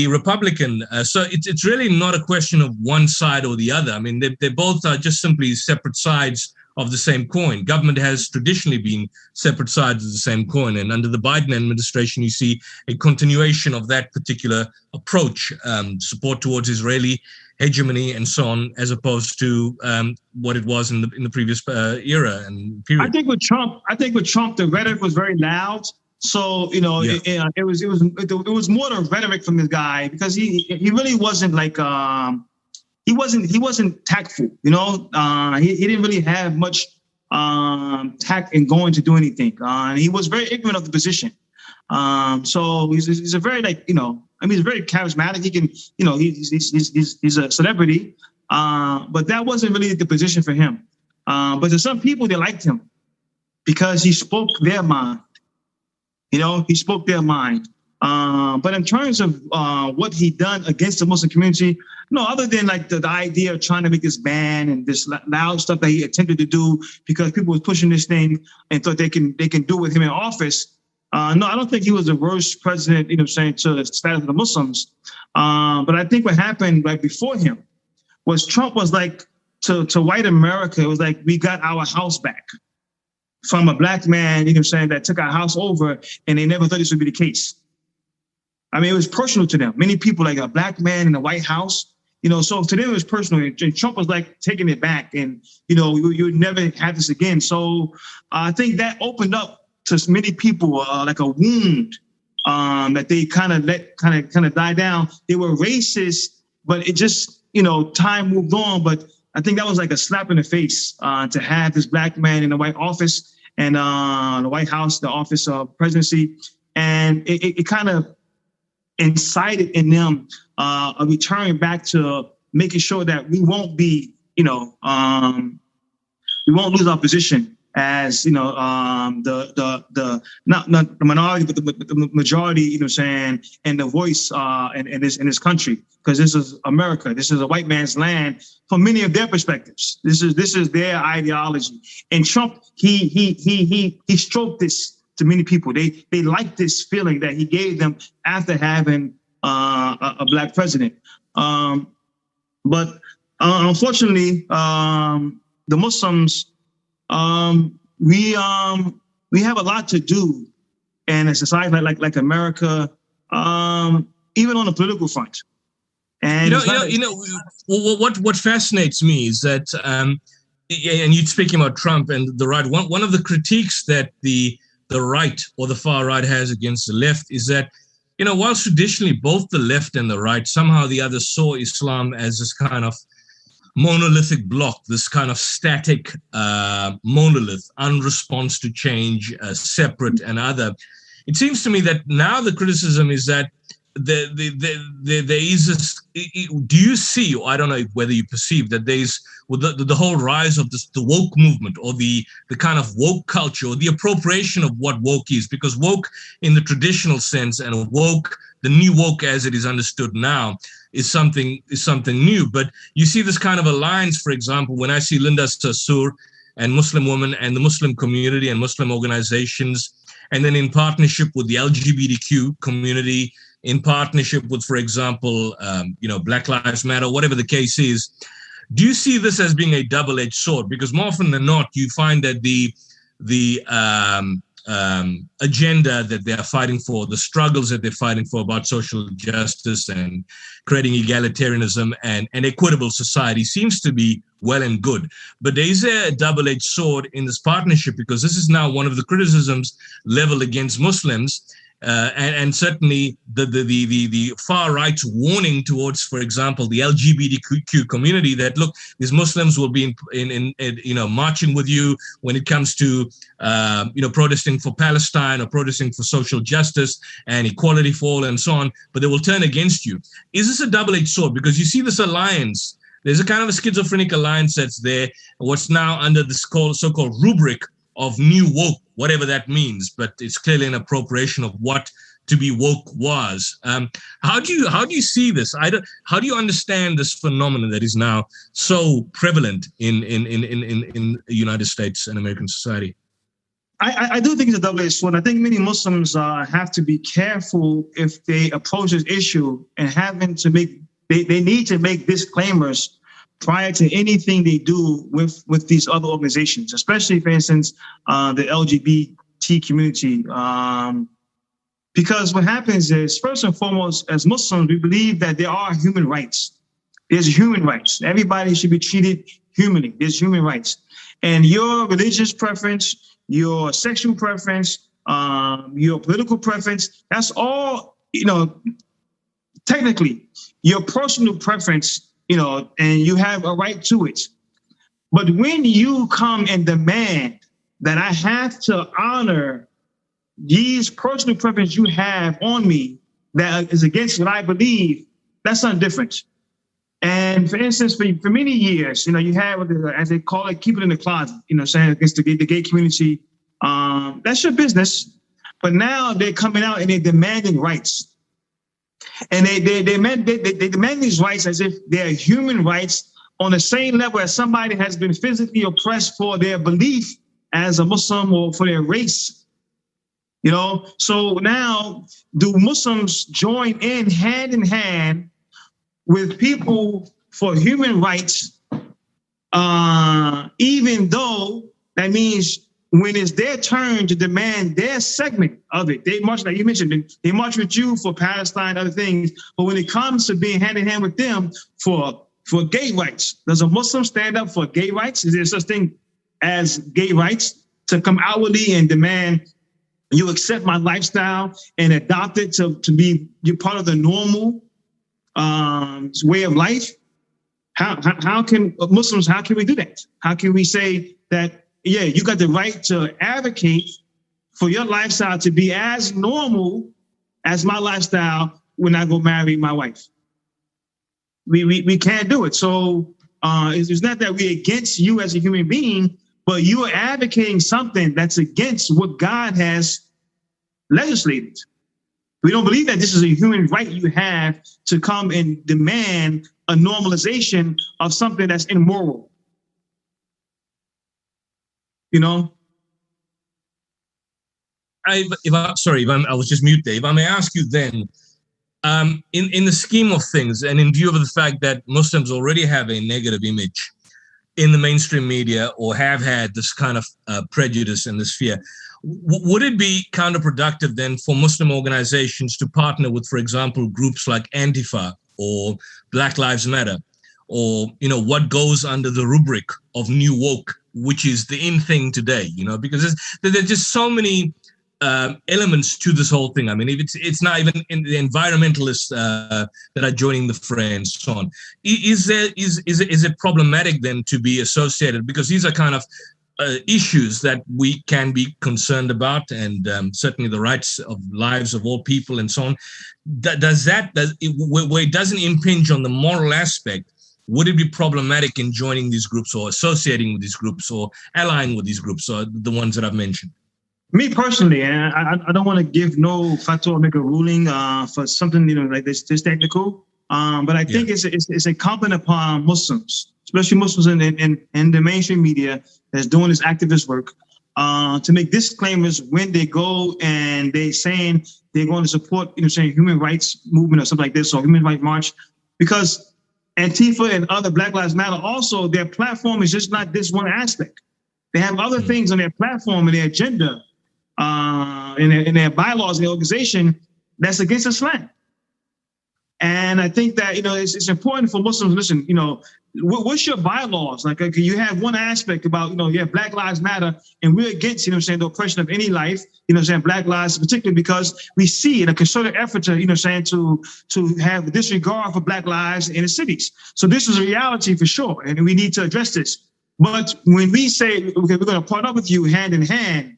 Republican. So it's really not a question of one side or the other. I mean, they both are just simply separate sides of the same coin. Government has traditionally been separate sides of the same coin. And under the Biden administration, you see a continuation of that particular approach, support towards Israeli hegemony and so on, as opposed to what it was in the previous era and period. I think with Trump, the rhetoric was very loud. So it was more the rhetoric from this guy, because he really wasn't like he wasn't tactful. He didn't really have much tact in going to do anything. He was very ignorant of the position. So he's a very he's very charismatic. He can he's a celebrity, but that wasn't really the position for him. But to some people, they liked him because he spoke their mind. He spoke their mind. But in terms of what he done against the Muslim community, other than like the idea of trying to make this ban and this loud stuff that he attempted to do because people was pushing this thing and thought they can do with him in office. No, I don't think he was the worst president, to the status of the Muslims. But I think what happened right before him was Trump was like to white America, it was like, we got our house back from a black man, that took our house over, and they never thought this would be the case. I mean, it was personal to them. Many people, like a black man in the White House, so to them it was personal. And Trump was like taking it back, and you would never have this again. So I think that opened up to many people like a wound that they kind of let die down. They were racist, but it just time moved on. But I think that was like a slap in the face to have this black man in the White Office and the White House, the office of presidency. And it kind of incited in them a return back to making sure that we won't be, we won't lose our position as, not the minority, but the majority, and the voice in this country, because this is America. This is a white man's land from many of their perspectives. This is their ideology. And Trump, he stroked this to many people. They like this feeling that he gave them after having a black president. But unfortunately, the Muslims, we have a lot to do in a society like America, even on the political front. And what fascinates me is that, and you're speaking about Trump and the right. One of the critiques that the right or the far right has against the left is that, while traditionally both the left and the right somehow the other saw Islam as this kind of monolithic block, this kind of static monolith, unresponsive to change, separate and other. It seems to me that now the criticism is that there is this, do you see, or I don't know whether you perceive that there's with the whole rise of the woke movement, or the kind of woke culture, or the appropriation of what woke is, because woke in the traditional sense and woke, the new woke as it is understood now, is something new. But you see this kind of alliance, for example, when I see Linda Sarsour and Muslim women and the Muslim community and Muslim organizations, and then in partnership with the LGBTQ community, in partnership with, for example, Black Lives Matter, whatever the case is. Do you see this as being a double-edged sword? Because more often than not, you find that the agenda that they are fighting for, the struggles that they're fighting for about social justice and creating egalitarianism and an equitable society seems to be well and good. But there is a double-edged sword in this partnership, because this is now one of the criticisms leveled against Muslims. And certainly the far right's warning towards, for example, the LGBTQ community, that look, these Muslims will be in marching with you when it comes to protesting for Palestine or protesting for social justice and equality for all and so on, but they will turn against you. Is this a double-edged sword? Because you see this alliance, there's a kind of a schizophrenic alliance that's there, what's now under this so-called rubric of new woke, whatever that means, but it's clearly an appropriation of what to be woke was. How do you see this? How do you understand this phenomenon that is now so prevalent in the United States and American society? I do think it's a double-edged sword. I think many Muslims have to be careful if they approach this issue and they need to make disclaimers prior to anything they do with these other organizations, especially, for instance, the LGBT community. Because what happens is, first and foremost, as Muslims, we believe that there are human rights. There's human rights. Everybody should be treated humanly. There's human rights. And your religious preference, your sexual preference, your political preference, that's all, technically, your personal preference, and you have a right to it. But when you come and demand that I have to honor these personal preferences you have on me that is against what I believe, that's something different. And for instance, for many years, you have, as they call it, keep it in the closet, saying against the gay community. That's your business. But now they're coming out and they're demanding rights. And they demand these rights as if they're human rights on the same level as somebody has been physically oppressed for their belief as a Muslim or for their race. So now do Muslims join in hand with people for human rights, even though that means when it's their turn to demand their segment of it, they march, like you mentioned, they march with you for Palestine, other things. But when it comes to being hand in hand with them for gay rights, does a Muslim stand up for gay rights? Is there such thing as gay rights to come outwardly and demand you accept my lifestyle and adopt it to be you're part of the normal way of life? How can Muslims, how can we do that? How can we say that, yeah, you got the right to advocate for your lifestyle to be as normal as my lifestyle when I go marry my wife? We can't do it. So it's not that we're against you as a human being, but you are advocating something that's against what God has legislated. We don't believe that this is a human right you have to come and demand a normalization of something that's immoral. I was just mute there. If I may ask you then, in the scheme of things and in view of the fact that Muslims already have a negative image in the mainstream media or have had this kind of prejudice in this fear, would it be counterproductive then for Muslim organizations to partner with, for example, groups like Antifa or Black Lives Matter, or, what goes under the rubric of new woke, which is the in thing today, because there's just so many elements to this whole thing. I mean, if it's not even in the environmentalists that are joining the fray and so on. Is it problematic then to be associated? Because these are kind of issues that we can be concerned about, and certainly the rights of lives of all people and so on. Where it doesn't impinge on the moral aspect, would it be problematic in joining these groups or associating with these groups or allying with these groups, or the ones that I've mentioned? Me personally, and I don't want to give no fatwa or make a ruling for something like this technical. But I think it's incumbent upon Muslims, especially Muslims in the mainstream media that's doing this activist work, to make disclaimers when they go and they saying they're going to support, human rights movement or something like this, or human rights march, because Antifa and other Black Lives Matter also, their platform is just not this one aspect. They have other things on their platform and their agenda in their bylaws in the organization that's against Islam. And I think that, it's important for Muslims to listen, what's your bylaws? Like, okay, you have one aspect about, you have Black Lives Matter, and we're against, the oppression of any life, Black lives, particularly because we see in a concerted effort to, to have disregard for Black lives in the cities. So this is a reality for sure, and we need to address this. But when we say, okay, we're going to partner up with you hand in hand,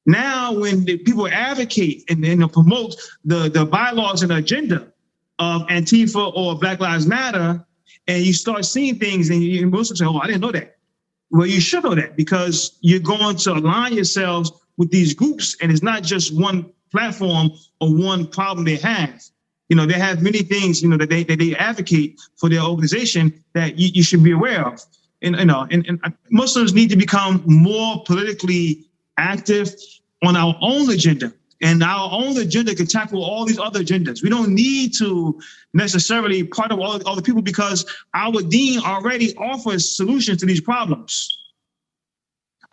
now when the people advocate and promote the bylaws and the agenda of Antifa or Black Lives Matter, and you start seeing things and Muslims say, oh, I didn't know that. Well, you should know that because you're going to align yourselves with these groups, and it's not just one platform or one problem they have. They have many things, that they advocate for their organization that you should be aware of. And Muslims need to become more politically active on our own agenda. And our own agenda can tackle all these other agendas. We don't need to necessarily part of all the people because our deen already offers solutions to these problems.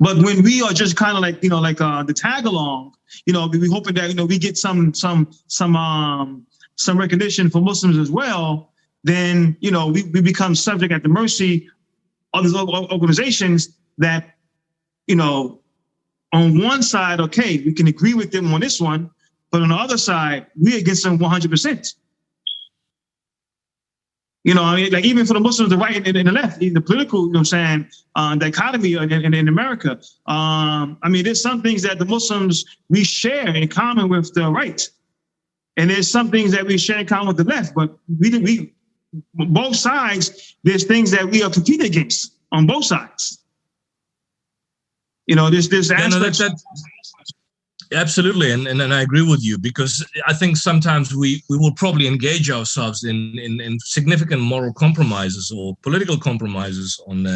But when we are just kind of like, the tag along, we hoping that, we get some recognition for Muslims as well, then, we become subject at the mercy of these organizations that, on one side, okay, we can agree with them on this one, but on the other side, we're against them 100%. Like even for the Muslims, the right and the left, the political, dichotomy in America. There's some things that the Muslims, we share in common with the right. And there's some things that we share in common with the left, but we both sides, there's things that we are competing against on both sides. This absolutely, and I agree with you because I think sometimes we will probably engage ourselves in significant moral compromises or political compromises on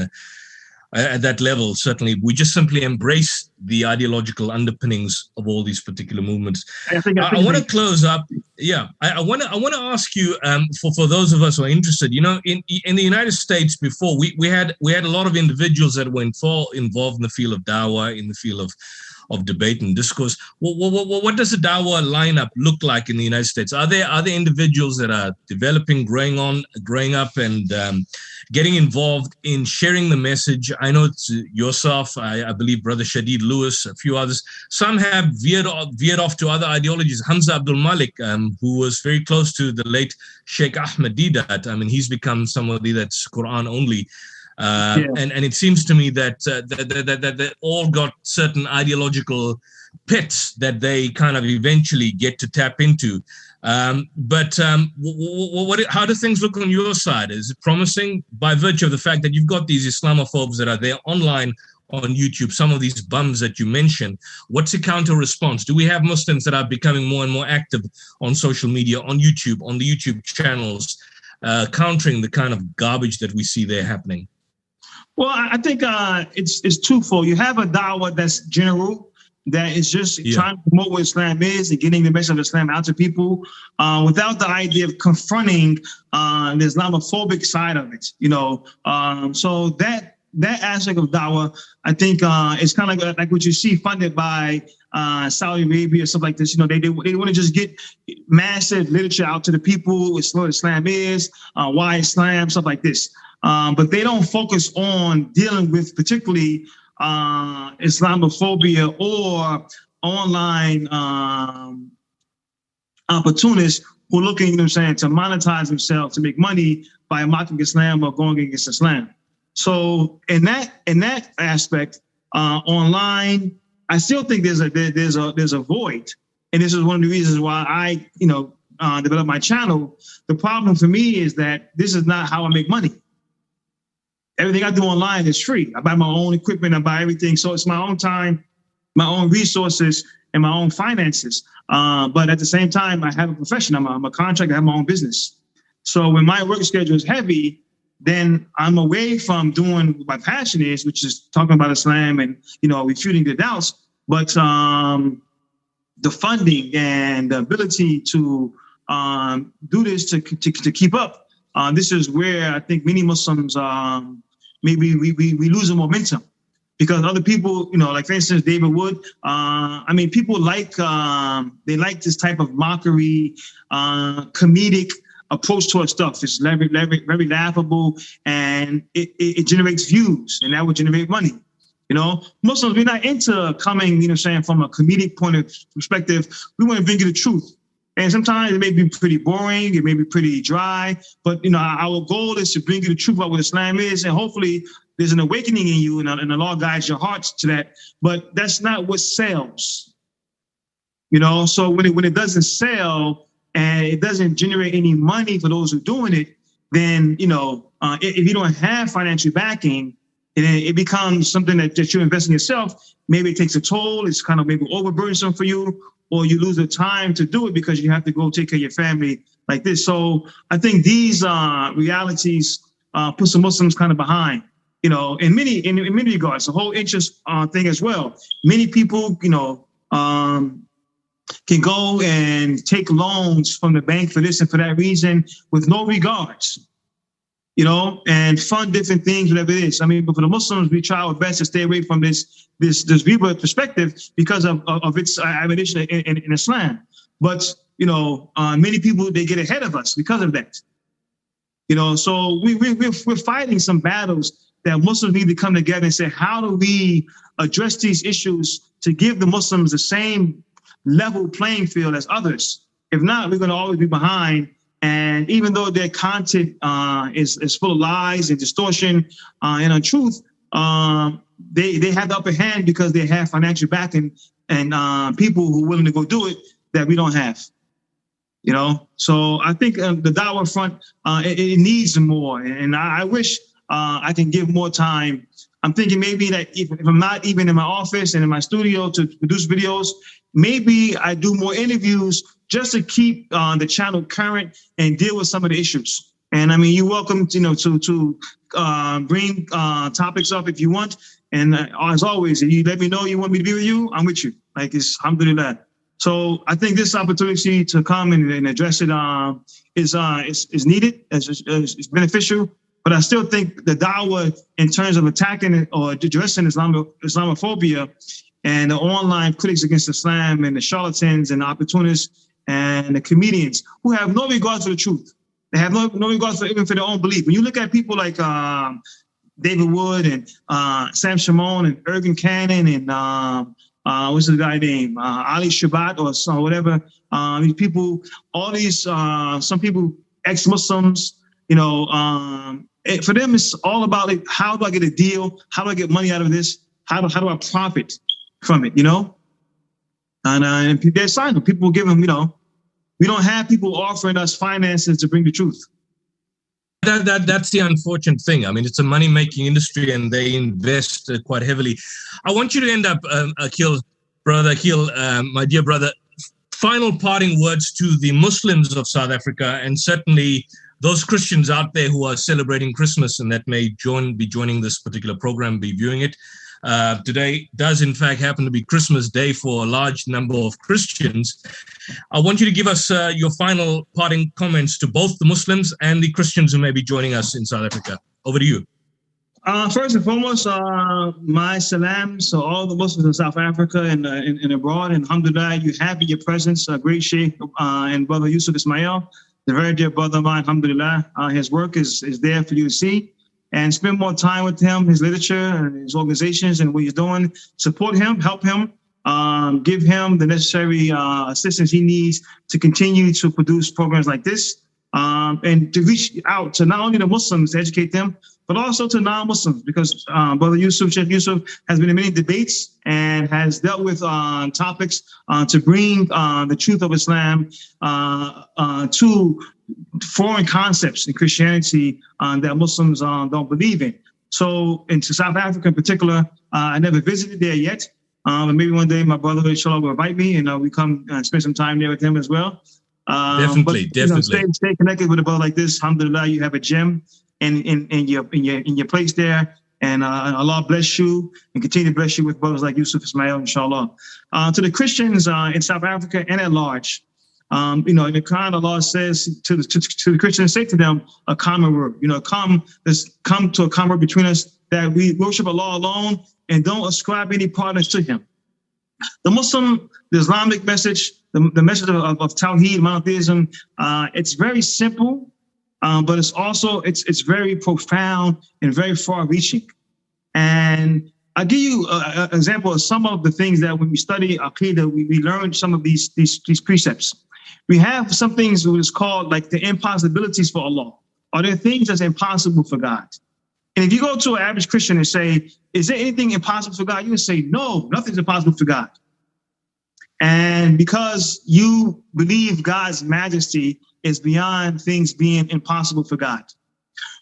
at that level. Certainly, we just simply embrace the ideological underpinnings of all these particular movements. I want to close up. Yeah, I want to ask you for those of us who are interested. In the United States before we had a lot of individuals that were involved in the field of dawah, in the field of debate and discourse. What does the dawah lineup look like in the United States? Are there individuals that are developing, growing up, and getting involved in sharing the message? I know it's yourself, I believe Brother Shadid Lewis, a few others. Some have veered off to other ideologies. Hamza Abdul Malik, who was very close to the late Sheikh Ahmed Didat. He's become somebody that's Quran only. And it seems to me that they all got certain ideological pits that they kind of eventually get to tap into. How do things look on your side? Is it promising by virtue of the fact that you've got these Islamophobes that are there online on YouTube, some of these bums that you mentioned? What's the counter response? Do we have Muslims that are becoming more and more active on social media, on YouTube, on the YouTube channels, countering the kind of garbage that we see there happening? Well, I think it's twofold. You have a dawah that's general, that is just trying to promote what Islam is and getting the message of Islam out to people without the idea of confronting the Islamophobic side of it. So that aspect of dawah, I think, is kind of like what you see funded by Saudi Arabia, stuff like this. They want to just get massive literature out to the people. It's what Islam is, why Islam, stuff like this. But they don't focus on dealing with particularly Islamophobia or online opportunists who are looking, to monetize themselves, to make money by mocking Islam or going against Islam. So in that aspect, online, I still think there's a void, and this is one of the reasons why I developed my channel. The problem for me is that this is not how I make money. Everything I do online is free. I buy my own equipment, I buy everything. So it's my own time, my own resources, and my own finances. But at the same time, I have a profession. I'm a contractor, I have my own business. So when my work schedule is heavy, then I'm away from doing what my passion is, which is talking about Islam and, refuting the doubts. But the funding and the ability to do this to keep up, this is where I think many Muslims, maybe we lose the momentum. because other people, like for instance, David Wood. I mean, people like they like this type of mockery, comedic approach towards stuff. It's very laughable, and it generates views, and that would generate money. Muslims, we're not into coming, from a comedic point of perspective. We want to bring you the truth. And sometimes it may be pretty boring, it may be pretty dry, but our goal is to bring you the truth about what Islam is, and hopefully there's an awakening in you, and the Lord guides your hearts to that. But that's not what sells. So when it doesn't sell and it doesn't generate any money for those who are doing it, then if you don't have financial backing, and it becomes something that you invest in yourself. Maybe it takes a toll. It's kind of maybe overburdensome for you, or you lose the time to do it because you have to go take care of your family like this. So I think these realities put some Muslims kind of behind, in many regards. The whole interest thing as well. Many people, can go and take loans from the bank for this and for that reason with no regards. And fund different things, whatever it is. I mean, but for the Muslims, we try our best to stay away from this rebirth perspective because of its admonition in Islam. But, many people, they get ahead of us because of that. So we're fighting some battles that Muslims need to come together and say, how do we address these issues to give the Muslims the same level playing field as others? If not, we're going to always be behind. And even though their content is full of lies and distortion and untruth, they have the upper hand because they have financial backing and people who are willing to go do it that we don't have. So I think the Dawah front, it needs more. And I wish I can give more time. I'm thinking maybe that if I'm not even in my office and in my studio to produce videos, maybe I do more interviews just to keep the channel current and deal with some of the issues. And I mean, you're welcome to bring topics up if you want. And as always, if you let me know you want me to be with you, I'm with you. Like, it's alhamdulillah. So I think this opportunity to come and address it is needed, it's beneficial. But I still think the da'wah in terms of attacking it or addressing Islamophobia and the online critics against Islam and the charlatans and the opportunists and the comedians who have no regard for the truth. They have no regard for even for their own belief. When you look at people like David Wood and Sam Shimon and Irvin Cannon and what's the guy name? Ali Shabat or whatever. These people, all these, some people, ex-Muslims, for them, it's all about like, how do I get a deal? How do I get money out of this? How do I profit from it? And they're silent. People give them, we don't have people offering us finances to bring the truth. That's the unfortunate thing. I mean, it's a money-making industry, and they invest quite heavily. I want you to end up, Aqil, my dear brother, final parting words to the Muslims of South Africa, and certainly those Christians out there who are celebrating Christmas and that may be joining this particular program, be viewing it. Today does in fact happen to be Christmas Day for a large number of Christians. I want you to give us your final parting comments to both the Muslims and the Christians who may be joining us in South Africa. Over to you. First and foremost, my salams to all the Muslims in South Africa and abroad. And alhamdulillah, you have in your presence great Sheikh and brother Yusuf Ismail, the very dear brother of mine, alhamdulillah. His work is there for you to see. And spend more time with him, his literature and his organizations and what he's doing. Support him, help him, give him the necessary assistance he needs to continue to produce programs like this. And to reach out to not only the Muslims, to educate them, but also to non-Muslims, because Brother Yusuf, Sheikh Yusuf, has been in many debates and has dealt with topics to bring the truth of Islam to foreign concepts in Christianity that Muslims don't believe in. So into South Africa in particular, I never visited there yet. But maybe one day my brother, inshallah, will invite me and we come and spend some time there with him as well. Definitely. Stay connected with a brother like this. Alhamdulillah, you have a gem in your place there. And Allah bless you and continue to bless you with brothers like Yusuf Ismail, inshallah. To the Christians in South Africa and at large, in the Quran, Allah says to the Christians, say to them a common word. Let's come to a common word between us. that we worship Allah alone and don't ascribe any partners to him. The Islamic message, the message of Tawheed, monotheism, it's very simple, but it's very profound and very far-reaching. And I'll give you an example of some of the things that when we study Aqidah, we learn some of these precepts. We have some things that is called like the impossibilities for Allah. Are there things that's impossible for God? And if you go to an average Christian and say, is there anything impossible for God? You would say, no, nothing's impossible for God. And because you believe God's majesty is beyond things being impossible for God.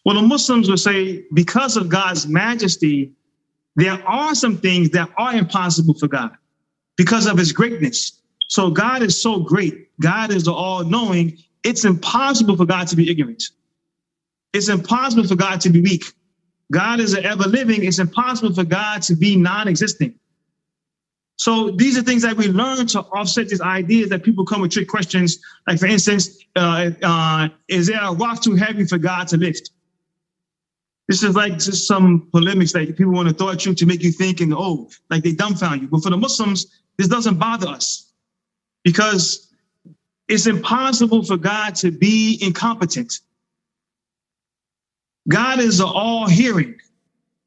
Well, the Muslims will say, because of God's majesty, there are some things that are impossible for God because of his greatness. So God is so great. God is the all-knowing. It's impossible for God to be ignorant. It's impossible for God to be weak. God is an ever-living. It's impossible for God to be non-existent. So these are things that we learn to offset these ideas that people come with trick questions. Like, for instance, is there a rock too heavy for God to lift? This is like just some polemics that people want to throw at you to make you think and, like they dumbfound you. But for the Muslims, this doesn't bother us because it's impossible for God to be incompetent. God is all-hearing.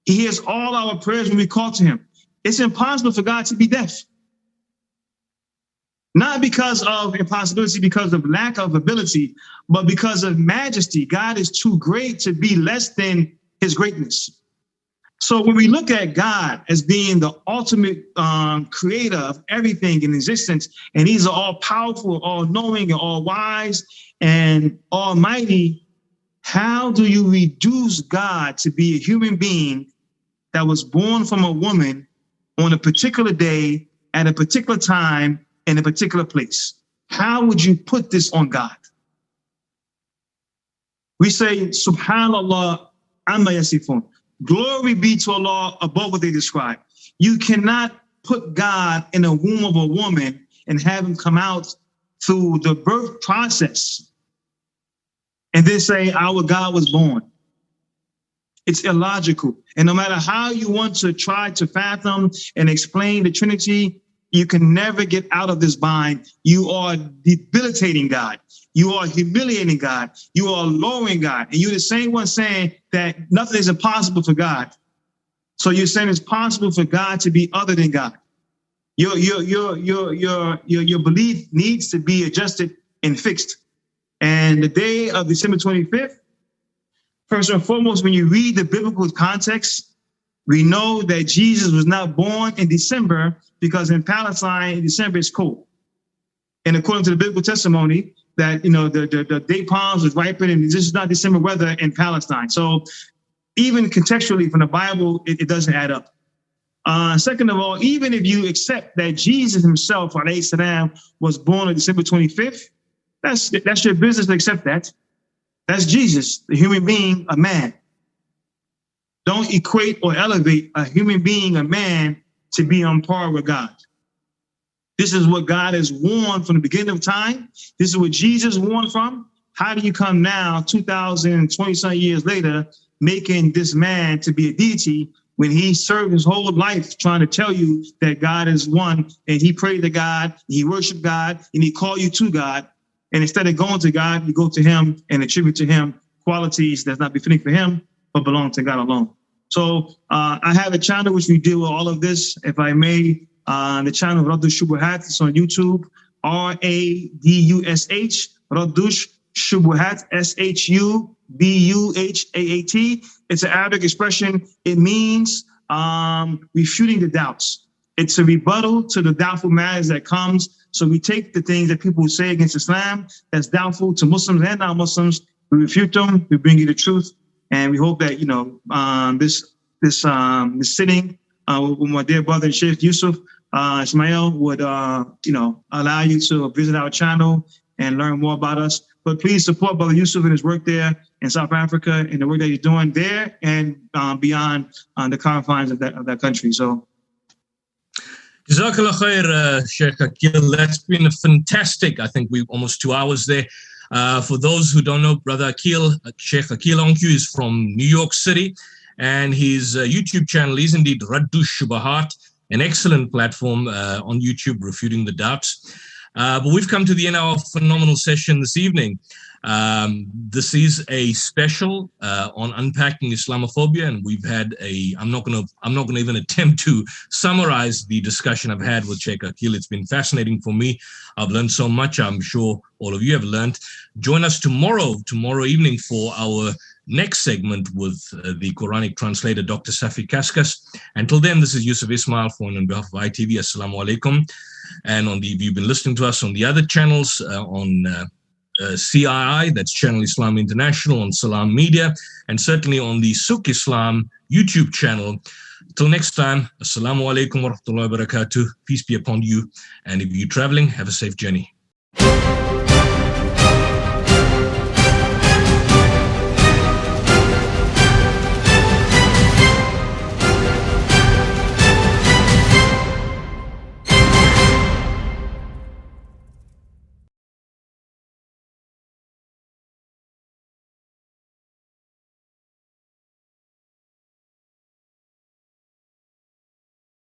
He hears all our prayers when we call to him. It's impossible for God to be deaf. Not because of impossibility, because of lack of ability, but because of majesty. God is too great to be less than his greatness. So when we look at God as being the ultimate creator of everything in existence, and he's all-powerful, all-knowing, and all-wise, and almighty, how do you reduce God to be a human being that was born from a woman on a particular day, at a particular time, in a particular place? How would you put this on God? We say, Subhanallah, amma yasifun. Glory be to Allah above what they describe. You cannot put God in a womb of a woman and have him come out through the birth process and then say our God was born. It's illogical. And no matter how you want to try to fathom and explain the Trinity, you can never get out of this bind. You are debilitating God. You are humiliating God. You are lowering God. And you're the same one saying that nothing is impossible for God. So you're saying it's possible for God to be other than God. Your belief needs to be adjusted and fixed. And the day of December 25th, first and foremost, when you read the biblical context, we know that Jesus was not born in December because in Palestine, December is cold. And according to the biblical testimony, that, the date palms was ripened, and this is not December weather in Palestine. So even contextually from the Bible, it doesn't add up. Second of all, even if you accept that Jesus himself, alayhi salam, was born on December 25th, that's your business to accept that. That's Jesus, the human being, a man. Don't equate or elevate a human being, a man, to be on par with God. This is what God has warned from the beginning of time. This is what Jesus warned from. How do you come now, 2020-some years later, making this man to be a deity when he served his whole life trying to tell you that God is one, and he prayed to God, he worshiped God, and he called you to God. And instead of going to God, you go to him and attribute to him qualities that's not befitting for him, but belong to God alone. So I have a channel which we deal with all of this, if I may. The channel Radush Shubuhat is on YouTube, Radush, Radush Shubuhat, Shubuhat. It's an Arabic expression. It means refuting the doubts. It's a rebuttal to the doubtful matters that comes. So we take the things that people say against Islam that's doubtful to Muslims and non-Muslims. We refute them. We bring you the truth, and we hope that this sitting with my dear brother Sheikh Yusuf Ismail would allow you to visit our channel and learn more about us. But please support Brother Yusuf in his work there in South Africa and the work that he's doing there and beyond the confines of that country. So. Jazakallah khair, Sheikh Aqil. That's been a fantastic, I think we're almost 2 hours there. For those who don't know, Brother Aqil, Sheikh Aqil Onque is from New York City. And his YouTube channel is indeed Raddu Shubahat, an excellent platform on YouTube refuting the doubts. But we've come to the end of our phenomenal session this evening. This is a special on unpacking Islamophobia, and we've had I'm not going to even attempt to summarize the discussion I've had with Sheikh Aqil. It's been fascinating for me. I've learned so much. I'm sure all of you have learned. Join us tomorrow evening for our next segment with the Quranic translator, Dr. Safi Kaskas. Until then, this is Yusuf Ismail on behalf of ITV. Assalamu alaikum. And if you've been listening to us on the other channels, on CII, that's Channel Islam International, on Salam Media, and certainly on the Suk Islam YouTube channel. Till next time, Assalamu alaikum wa rahmatullahi wa barakatuh. Peace be upon you. And if you're traveling, have a safe journey.